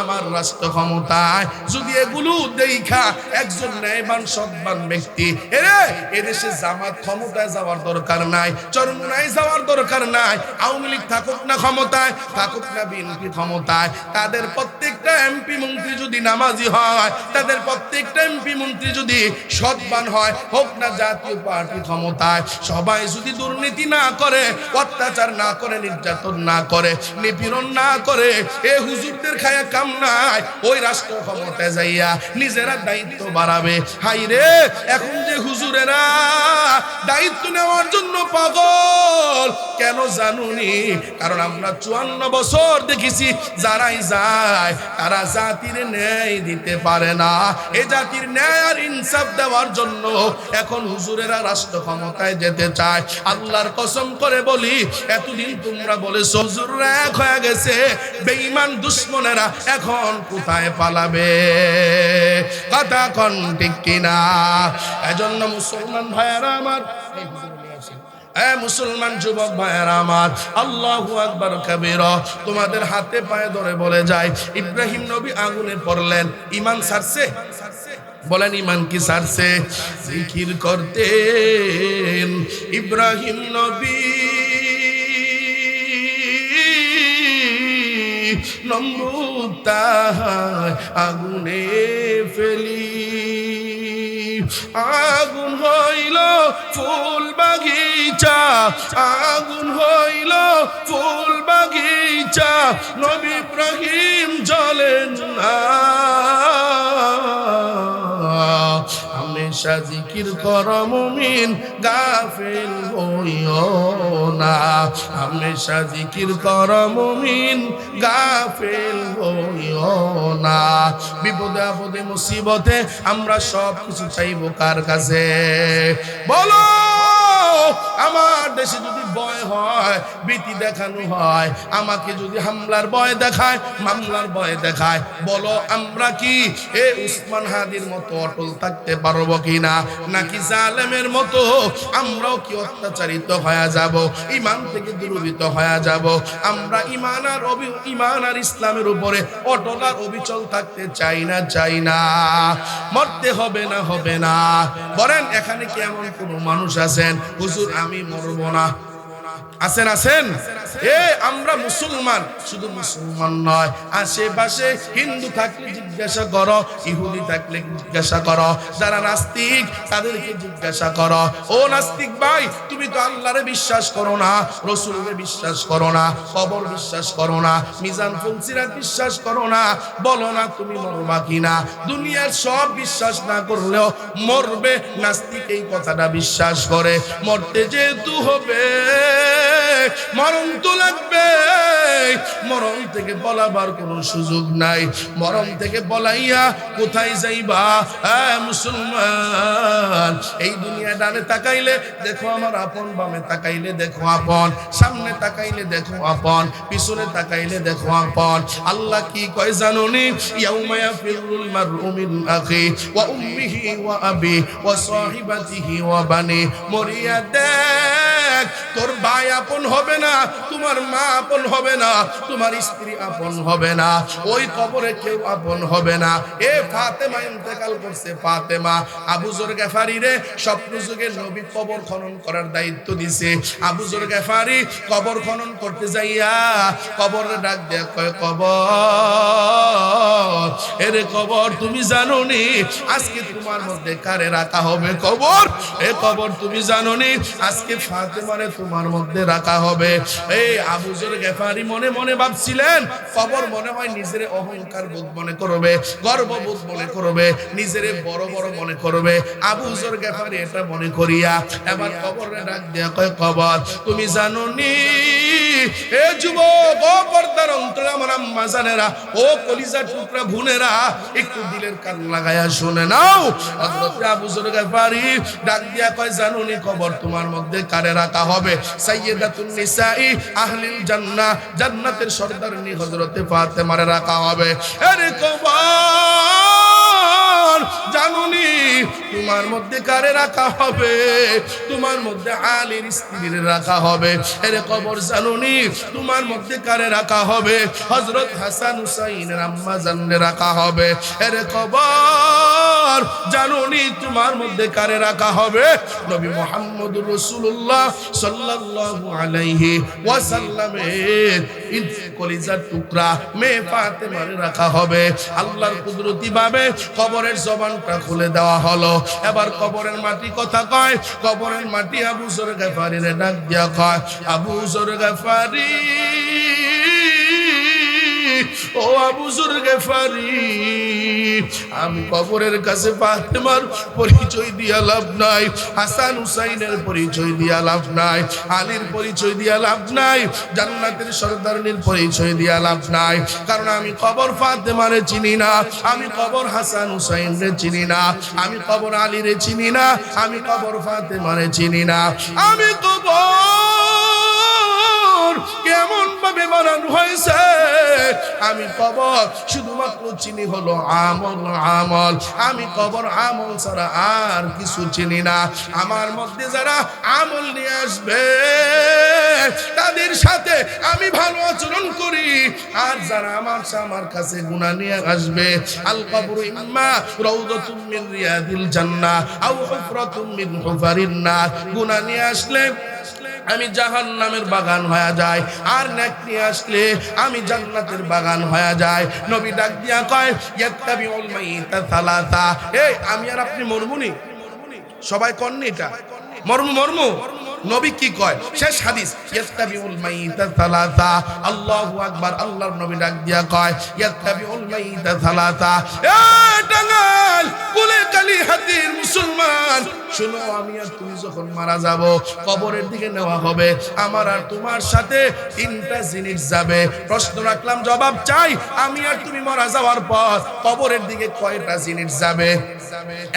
আমার রাষ্ট্র ক্ষমতায়, যদি এগুলো দেখা একজন ন্যায়বান সৎবান ব্যক্তি, এদেশে জামাত ক্ষমতায় যাওয়ার দরকার নাই, চরমুনায় যাওয়ার দরকার নাই, আওয়ামী লীগ থাকুক না ক্ষমতায়, থাকুক না বিএনপি ক্ষমতায়, তাদের প্রত্যেকটা এমপি মন্ত্রী যদি নামাজি হয়, তাদের প্রত্যেকটা এমপি মন্ত্রী যদি সৎবান হয়, হোক না জাতীয় পার্টি ক্ষমতায়, সবাই যদি দুর্নীতি না করে, অত্যাচার না করে, নির্যাতন না করে, নিপীড়ন না করে, এ হুজুরদের খায়া কাম নাই, ওই রাষ্ট্র ক্ষমতায় যাইয়া নিজেরা দায়িত্ব বাড়াবে। হাই রে, এখন যে হুজুরেরা দায়িত্ব নেওয়ার জন্য পাগল কেন জানুনি? কারণ আমরা 54 বছর দেখেছি যারাই যায় তারা জাতির ন্যায় দিতে পারে না। এ জাতির ন্যায় আর ইনসাফ দেওয়ার জন্য এখন হুজুরেরা রাষ্ট্র ক্ষমতায় যেতে চায়। আল্লাহর কসম করে বলি, এতদিন তোমরা বলেছো হুজুররা এক হয়ে গেছে, বেঈমান দুশমনেরা এখন কোথায় পালাবে? কথা কোন ঠিক কিনা? এজন্য মুসলমান ভাইয়েরা আমার, এ মুসলমান যুবক ভাইয়েরা আমার, আল্লাহু আকবার কাবীরা। তোমাদের হাতে পায়ে ধরে বলে যায়, ইব্রাহিম নবী আগুনে পড়লেন, ঈমান ছাড়ছে? বলেন ঈমান কি ছাড়ছে? জিকির করতেন ইব্রাহিম নবী, নমরুদ তাহার আগুনে ফেলি, আগুন হইল ফুল বাগিচা, আগুন হইল ফুল বাগিচা, নবী ইব্রাহিম জ্বলেন না। হামেশা জিকির কর মুমিন, গাফিল হইও না। হামেশা জিকির কর মুমিন, গাফিল হইও না। বিপদে আপদে মুসিবতে আমরা সব কিছু চাইবো কার কাছে? বলো। আমার দেশে যদি ভয় হয়, ভীতি দেখানো হয়, আমাকে যদি হামলার ভয় দেখায়, মামলার ভয় দেখায়, বলো আমরা কি এ উসমান হাদির মতো অটল থাকতে পারবো কিনা? নাকি জালেমের মতো আমরাও কি অত্যাচারিত হয়ে যাব, ঈমান থেকে দূরীভূত হয়ে যাব? আমরা ঈমান আর ইসলামের উপরে অটল আর অবিচল থাকতে চাই না, চাই না। মরতে হবে না, হবে না। বলেন এখানে কি এমন কোন মানুষ আছেন হুজুর আমি মরবো না? আছেন? আছেন? আমরা মুসলমান, শুধু মুসলমান নয়, আশেপাশে হিন্দু থাকলে জিজ্ঞাসা করো, ইহুদি থাকলে জিজ্ঞাসা করো, যারা নাস্তিক তাদেরকে জিজ্ঞাসা করো, ও নাস্তিক ভাই তুমি তো আল্লাহরে বিশ্বাস করো না, রসুলকে বিশ্বাস করো না, কবর বিশ্বাস করো না, মিজান ফুলসিরাত বিশ্বাস করো না, বলো না তুমি মরবা কিনা? দুনিয়ার সব বিশ্বাস না করলেও মরবে, নাস্তিক এই কথাটা বিশ্বাস করে। মরতে যেহেতু হবে, মরণ তো লাগবে, মরণ থেকে বলাবার কোনো সুযোগ নাই। মরণ থেকে বলাইয়া কোথায় যাইবা? মুসলমান, এই দুনিয়া ডানে তাকাইলে দেখো আমার আপন, বামে তাকাইলে দেখো আপন, সামনে তাকাইলে দেখো আপন, পিছনে তাকাইলে দেখো আপন। আল্লাহ কি কয় জানোনি? ইয়াউমা ইয়াফিরুল মারউ মিন আখি ওয়া উম্মিহি ওয়া আবি ওয়া সাহিবাতিহি ওয়া বানি। মরিয়া দেখ, তোর ভাই আপন হবে না, তোমার মা আপন হবে না, তোমার স্ত্রী আপন হবে না, ওই কবরে কেউ আপন হবে না। এ ফাতেমা ইন্তেকাল করছে, ফাতেমা। আবু যর গেফারি রে স্বপ্ন যুগে নবী কবর খনন করার দায়িত্ব দিছে। আবু যর গেফারি কবর খনন করতে যাইয়া কবরে ডাক দেয়া কয়, কবর, এরে কবর তুমি জানো নি আজকে তোমার মধ্যে কারে রাখা হবে? কবর, এ কবর তুমি জানো নি আজকে ফাতেমারে তোমার মধ্যে রাখা হবে। এই আবু যর গেফারি মনে মনে ভাবছিলেন, কবর মনে হয় নিজের অহংকার বোধ মনে করবে, গর্ববোধ মনে করবে, নিজের বড় বড় মনে করবে। আবু যর গেফারি এটা মনে করিয়া এবার কবরে ডাক দেয়া কয়, কবর তুমি জানো নি? এ যুবক, ও পর্দার অন্তরে আমার আম্মা জানেরা, ও কলিজার টুকরা বোনেরা, একটু দিলের কান লাগায়া শুনে নাও। হযরত আবু যর গেফারি ডাক দিয়া কয়, জানো নি কবর তোমার মধ্যে কারে রাখা হবে? সাইয়্যিদাতুন নিসাই আহলিল জান্নাহ, জান্নাতের সর্দারনি হযরতে ফাতেমারে রাখা হবে। আরে কবর জানুনি তোমার মধ্যে কারে রাখা হবে? তোমার মধ্যে আলীর স্ত্রীর রাখা হবে। আরে কবর জানুনি তোমার মধ্যে কারে রাখা হবে? হযরত হাসান হুসাইনের আম্মা জানরে রাখা হবে। আরে কবর জানুনি তোমার মধ্যে কারে রাখা হবে? নবী মুহাম্মদুর রাসূলুল্লাহ সাল্লাল্লাহু আলাইহি ওয়াসাল্লামের কলিজার টুকরা মেয়ে ফাতেমারে রাখা হবে। আল্লাহর কুদরতি ভাবে কবরের জবানটা খুলে দেওয়া হলো। এবার কবরের মাটি কথা কয়, কবরের মাটি আবু যর গেফারিরে ডাক দিয়া কয়, আবু যর গেফারি, ও আবু যর গেফারি, আমি কবরের কাছে ফাতেমার পরিচয় দিয়া লাভ নাই, হাসান হুসাইনের পরিচয় দিয়া লাভ নাই, আলীর পরিচয় দিয়া লাভ নাই, জান্নাতের সরদারনির পরিচয় দিয়া লাভ নাই। কারণ আমি কবর ফাতেমারে চিনি না, আমি কবর হাসান হুসাইনরে চিনি না, আমি কবর আলীরে চিনি না, আমি কবর ফাতেমারে চিনি না। আমি কবর কেমন ভাবে বানানো হয়েছে আমি কবর শুধুমাত্র চিনি হলো আমল আমল, আমি কবর আমল ছাড়া আর কিছু চিনি না। আমার মধ্যে যারা আমল নিয়ে আসবে তাদের সাথে আমি ভালো আচরণ করি, আর যারা আমার কাছে গুনাহ নিয়ে আসবে, আল কবরু ইম্মা রাউদাতুম মিন রিয়াদিল জান্নাহ আও হুফরাতুম মিন হুফারিন নার। গুনাহ নিয়ে আসলে আমি জাহান্নামের বাগান হয়ে যায়, আর নেক নিয়ে আসলে আমি জান্নাতের বাগান হয়ে যায়। নবী ডাক দিয়া কয় ইয়াত্তাবিউল মাইতা সালাসা। এই আমি আর আপনি মরমুনি, সবাই কননি এটা মরমু। নবী কি কয় শেষ হাদিস, ইয়াত্তাবিউল মাইতা সালাসা। আল্লাহু আকবার। আল্লাহর নবী ডাক দিয়া কয় ইয়াত্তাবিউল মাইতা সালাসা। এ টাঙ্গাইল কুলে কালি হাতির মুসলমান শুনো, আমি আর তুমি যখন মারা যাব, কবরের দিকে নেওয়া হবে, আমার আর তোমার সাথে তিনটা জিনিস যাবে। প্রশ্ন রাখলাম, জবাব চাই। আমি আর তুমি মারা যাওয়ার পর কবরের দিকে কয়টা জিনিস যাবে?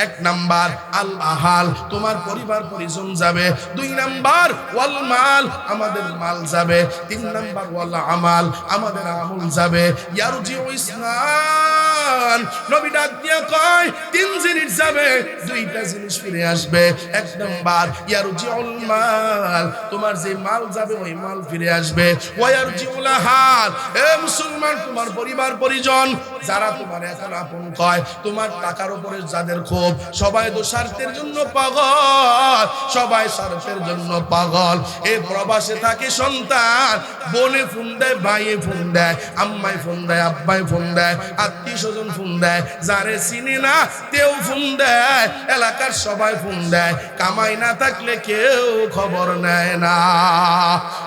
এক নাম্বার আল আহাল, তোমার পরিবার পরিজন যাবে। দুই নাম্বার ওয়াল মাল, আমাদের মাল যাবে। তিন নাম্বার ওয়াল আমাল, আমাদের আমল যাবে। ইয়ারজিউ ইসনান, নবী ডাক দিয়া কয় তিন জিনিস যাবে, দুইটা জিনিস ফিরে আসবে। এক নাম্বার ইয়ারজিউল মাল, তোমার যে মাল যাবে ওই মাল ফিরে আসবে। ওয়ায়ারজিউল আহাল, এ মুসলমান তোমার পরিবার পরিজন যারা তোমার এখন আপন কয়, তোমার টাকার উপরে যাদের ক্ষোভ, সবাই তো স্বার্থের জন্য পাগল, সবাই স্বার্থের জন্য পাগল। এই প্রবাসে থাকে সন্তান, বোনে ফোন দেয়, ভাইয়ে ফোন দেয়, আম্মাই ফোন দেয়, আব্বাই ফোন দেয়, আত্মীয় স্বজন ফোন দেয়, যারে চিনি না তেও ফোন দেয়, এলাকার সবাই ফোন দেয়। কামাই না থাকলে কেউ খবর নেয় না।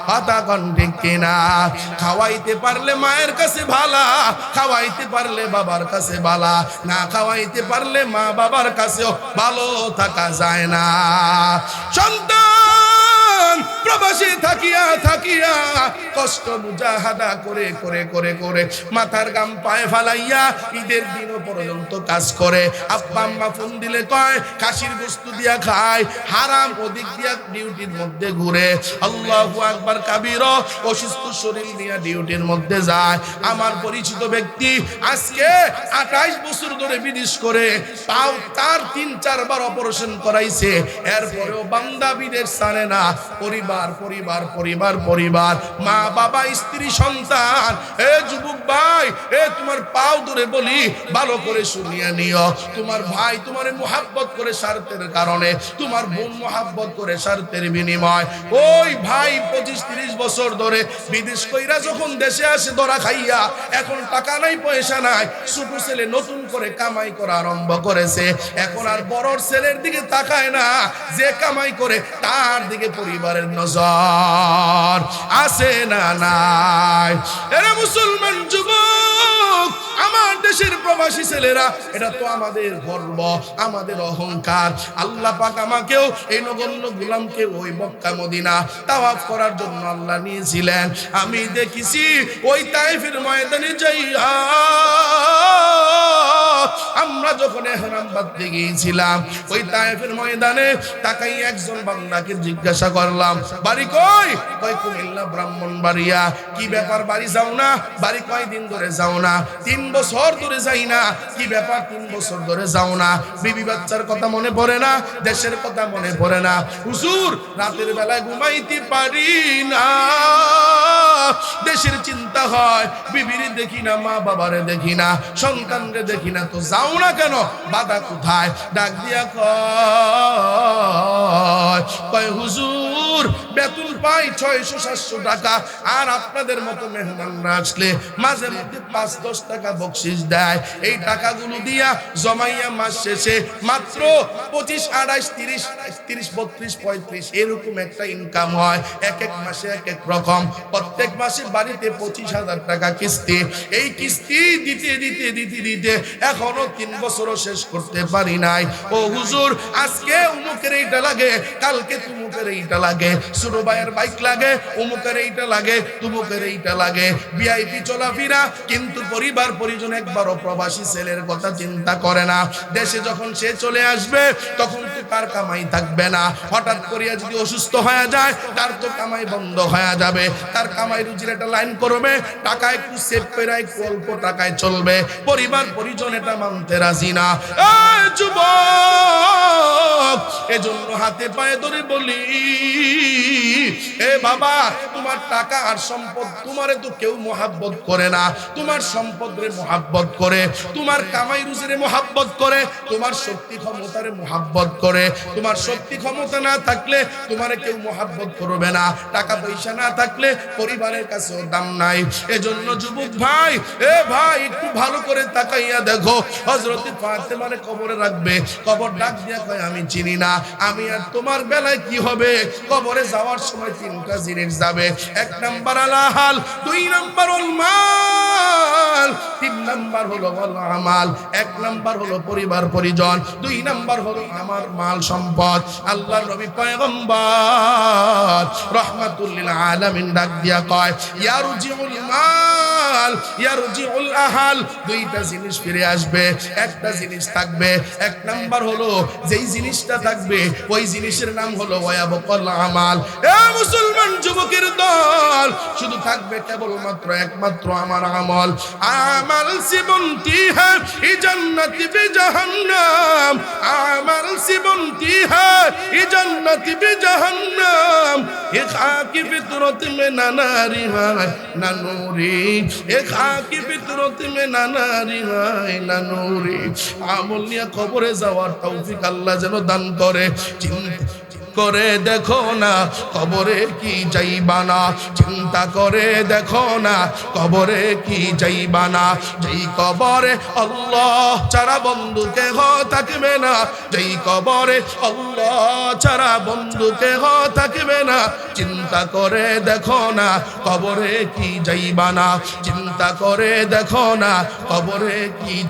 কথা কন ঠিক কিনা? খাওয়াইতে পারলে মায়ের কাছে ভালা, খাওয়াইতে পারলে বাবার কাছে ভালা, না খাওয়াইতে পারলে মা বাবার কাছেও ভালো থাকা যায় না। সন্তান প্রবাসী থাকিয়া থাকিয়া কষ্ট মুজাহাদা করে করে করে করে মাথার গাম পায়ে ফালাইয়া ঈদের দিনও পর্যন্ত কাজ করে। আব্বা আম্মা ফোন দিলে কয় খাসির গোশত দিয়া খায়, হারাম ওদিক দিয়া ডিউটির মধ্যে ঘুরে। আল্লাহু আকবার কাবীরা, অসুস্থ শরীর নিয়ে ডিউটির মধ্যে যায়। আমার পরিচিত ব্যক্তি আজকে 28 বছর ধরে বিদেশ করে, পাও তার 3-4 বার অপারেশন করাইছে, এরপরেও বান্দা বিদেশ ছাড়ে না। পরিবার পরিবার পরিবার পরিবার, মা বাবা স্ত্রী সন্তান। এ যুবক ভাই, এ তোমার পাও ধরে বলি ভালো করে শুনিয়ে নিও। তোমার ভাই তোমারে মুহাব্বত করে স্বার্থের কারণে, তোমার বোন মুহাব্বত করে স্বার্থের বিনিময়। ওই ভাই 25-30 বছর ধরে বিদেশ কইরা যখন দেশে আসে ধরা খাইয়া, এখন টাকা নাই পয়সা নাই, ছোট ছেলে নতুন করে কামাই করা আরম্ভ করেছে। এখন আর বড় ছেলের দিকে তাকায় না, যে কামাই করে তার দিকে পরিবারের নজর আছে না নাই? এরা মুসলমান যুবক, আমার দেশের প্রবাসী ছেলেরা, এটা তো আমাদের গর্ব, আমাদের অহংকার। আল্লাহ পাক আমাকেও এই নগণ্য গোলামকে ওই মক্কা মদিনা তাওয়াফ করার জন্য আল্লাহ নিয়েছিলেন। আমি দেখেছি ওই তায়েফের ময়দানে যাইয়া, আমরা যখন ইহরাম বাঁধতে গিয়েছিলাম ওই তায়েফের ময়দানে, তাকাই একজন বান্দাকে জিজ্ঞাসা করলাম বাড়ি কই? কয় কুমিল্লা ব্রাহ্মণবাড়িয়া। কি ব্যাপার বাড়ি যাও না? বাড়ি কয়দিন ধরে যাও না? 3 বছর ধরে যাই না। কি ব্যাপার 3 বছর ধরে যাও না? বিবি বাচ্চার কথা মনে পড়ে না? দেশের কথা মনে পড়ে না? হুজুর রাতের বেলায় ঘুমাইতে পারি না, দেশের চিন্তা হয়, বিবিরে দেখি না, মা বাবারে দেখি না, সন্তানরে দেখি না, তো যাও না কেন? বাধা কোথায়? ডাক দিয়া কয় হুজুর বেতন পাই 600-700 টাকা, আর আপনাদের মতো মেহমানরা আসলে মাঝে মধ্যে 5-10 টাকা বকশিশ দেয়। এই টাকাগুলো দিয়া জমাইয়া মাস শেষে মাত্র 25-28-30-32-33 এরকম একটা ইনকাম হয়। এক এক মাসে এক এক রকম। প্রত্যেক মাসে বাড়িতে 25,000 টাকা কিস্তি। এই কিস্তি দিতে দিতে দিতে দিতে এখনো 3 বছরও শেষ করতে পারি নাই। ও হুজুর আজকে উমুকের এইটা লাগে, কালকে তুমুক অমুকের এইটা লাগে, ছোট ভাইয়ের বাইক লাগে, অমুকের এইটা লাগে, তুমুকের এইটা লাগে, ভিআইপি চলাফেরা, কিন্তু পরিবার পরিজন একবারও প্রবাসী ছেলের কথা চিন্তা করে না। দেশে যখন সে চলে আসবে তখন তো তার কামাই থাকবে না। হঠাৎ করিয়া যদি অসুস্থ হয়ে যায় তার তো কামাই বন্ধ হয়ে যাবে। তার কামাই রুজির একটা লাইন করবে, টাকা একটু সেভ করে একটু অল্প টাকায় চলবে। পরিবার পরিজন এটা মানতে রাজি না। এই যুবক, এজন্য হাতে পায়ে ধরে বলি, এ বাবা, তোমার টাকা আর সম্পদ, তোমারে তো কেউ মোহাব্বত করে না। তোমার সম্পদ রে মোহাব্বত করে, তোমার কামাই রুজিরে মোহাব্বত করে, তোমার শক্তি ক্ষমতারে মোহাব্বত করে। তোমার শক্তি ক্ষমতা না থাকলে তোমারে কেউ মোহাব্বত করবে না। টাকা পয়সা না থাকলে পরিবারের কাছেও দাম নাই। এজন্য যুবক ভাই, এ ভাই, একটু ভালো করে তাকাইয়া দেখো, হযরত ফাতেমারে কবরে রাখবে, কবর ডাক দিয়া কয়, আমি চিনি না। আমি আর তোমার বেলায় কি হবে? কবরে যাওয়ার সময় তিনটা জিনিস যাবে। এক নাম্বার আলাহাল, দুই নাম্বার উল মাল, তিন নাম্বার হলো ওয়াল আমাল। এক নাম্বার হলো পরিবার পরিজন, দুই নাম্বার হলো আমার মাল সম্পদ। আল্লাহর নবী পয়গম্বর রাহমাতুল লিল আলামিন ডাক দিয়া কয়, ইয়ারজিউল মাল ইয়ারজিউল আহাল, দুইটা জিনিস ফিরে আসবে, একটা জিনিস থাকবে। এক নাম্বার হলো যেই জিনিসটা থাকবে ওই জিনিসের নাম হলো ওয়ায়াবকাল আমাল। এ মুসলমান যুবকের দল, শুধু থাকবে কেবলমাত্র একমাত্র আমার আমল। আমাল সিবনতি হ্যায় ই জান্নাতি বি জাহান্নাম, আমাল সিবনতি হ্যায় ই জান্নাতি বি জাহান্নাম। এ খাকি ফিতরত মে না নারি হয় না নূরি, এ খাকি ফিতরত মে না নারি হয় না নূরি। আমল নিয়ে কবরে যাওয়ার তৌফিক আল্লাহ যেন দান করে। করে দেখো না কবরে কি যাইবা না, চিন্তা করে দেখো না কবরে কি যাইবা না। যেই কবরে আল্লাহ ছাড়া বন্ধু কেহ থাকবে না, যেই কবরে আল্লাহ ছাড়া বন্ধু কেহ থাকবে না। চিন্তা করে দেখো না কবরে কি যাইবা না, চিন্তা করে দেখো না কবরে কি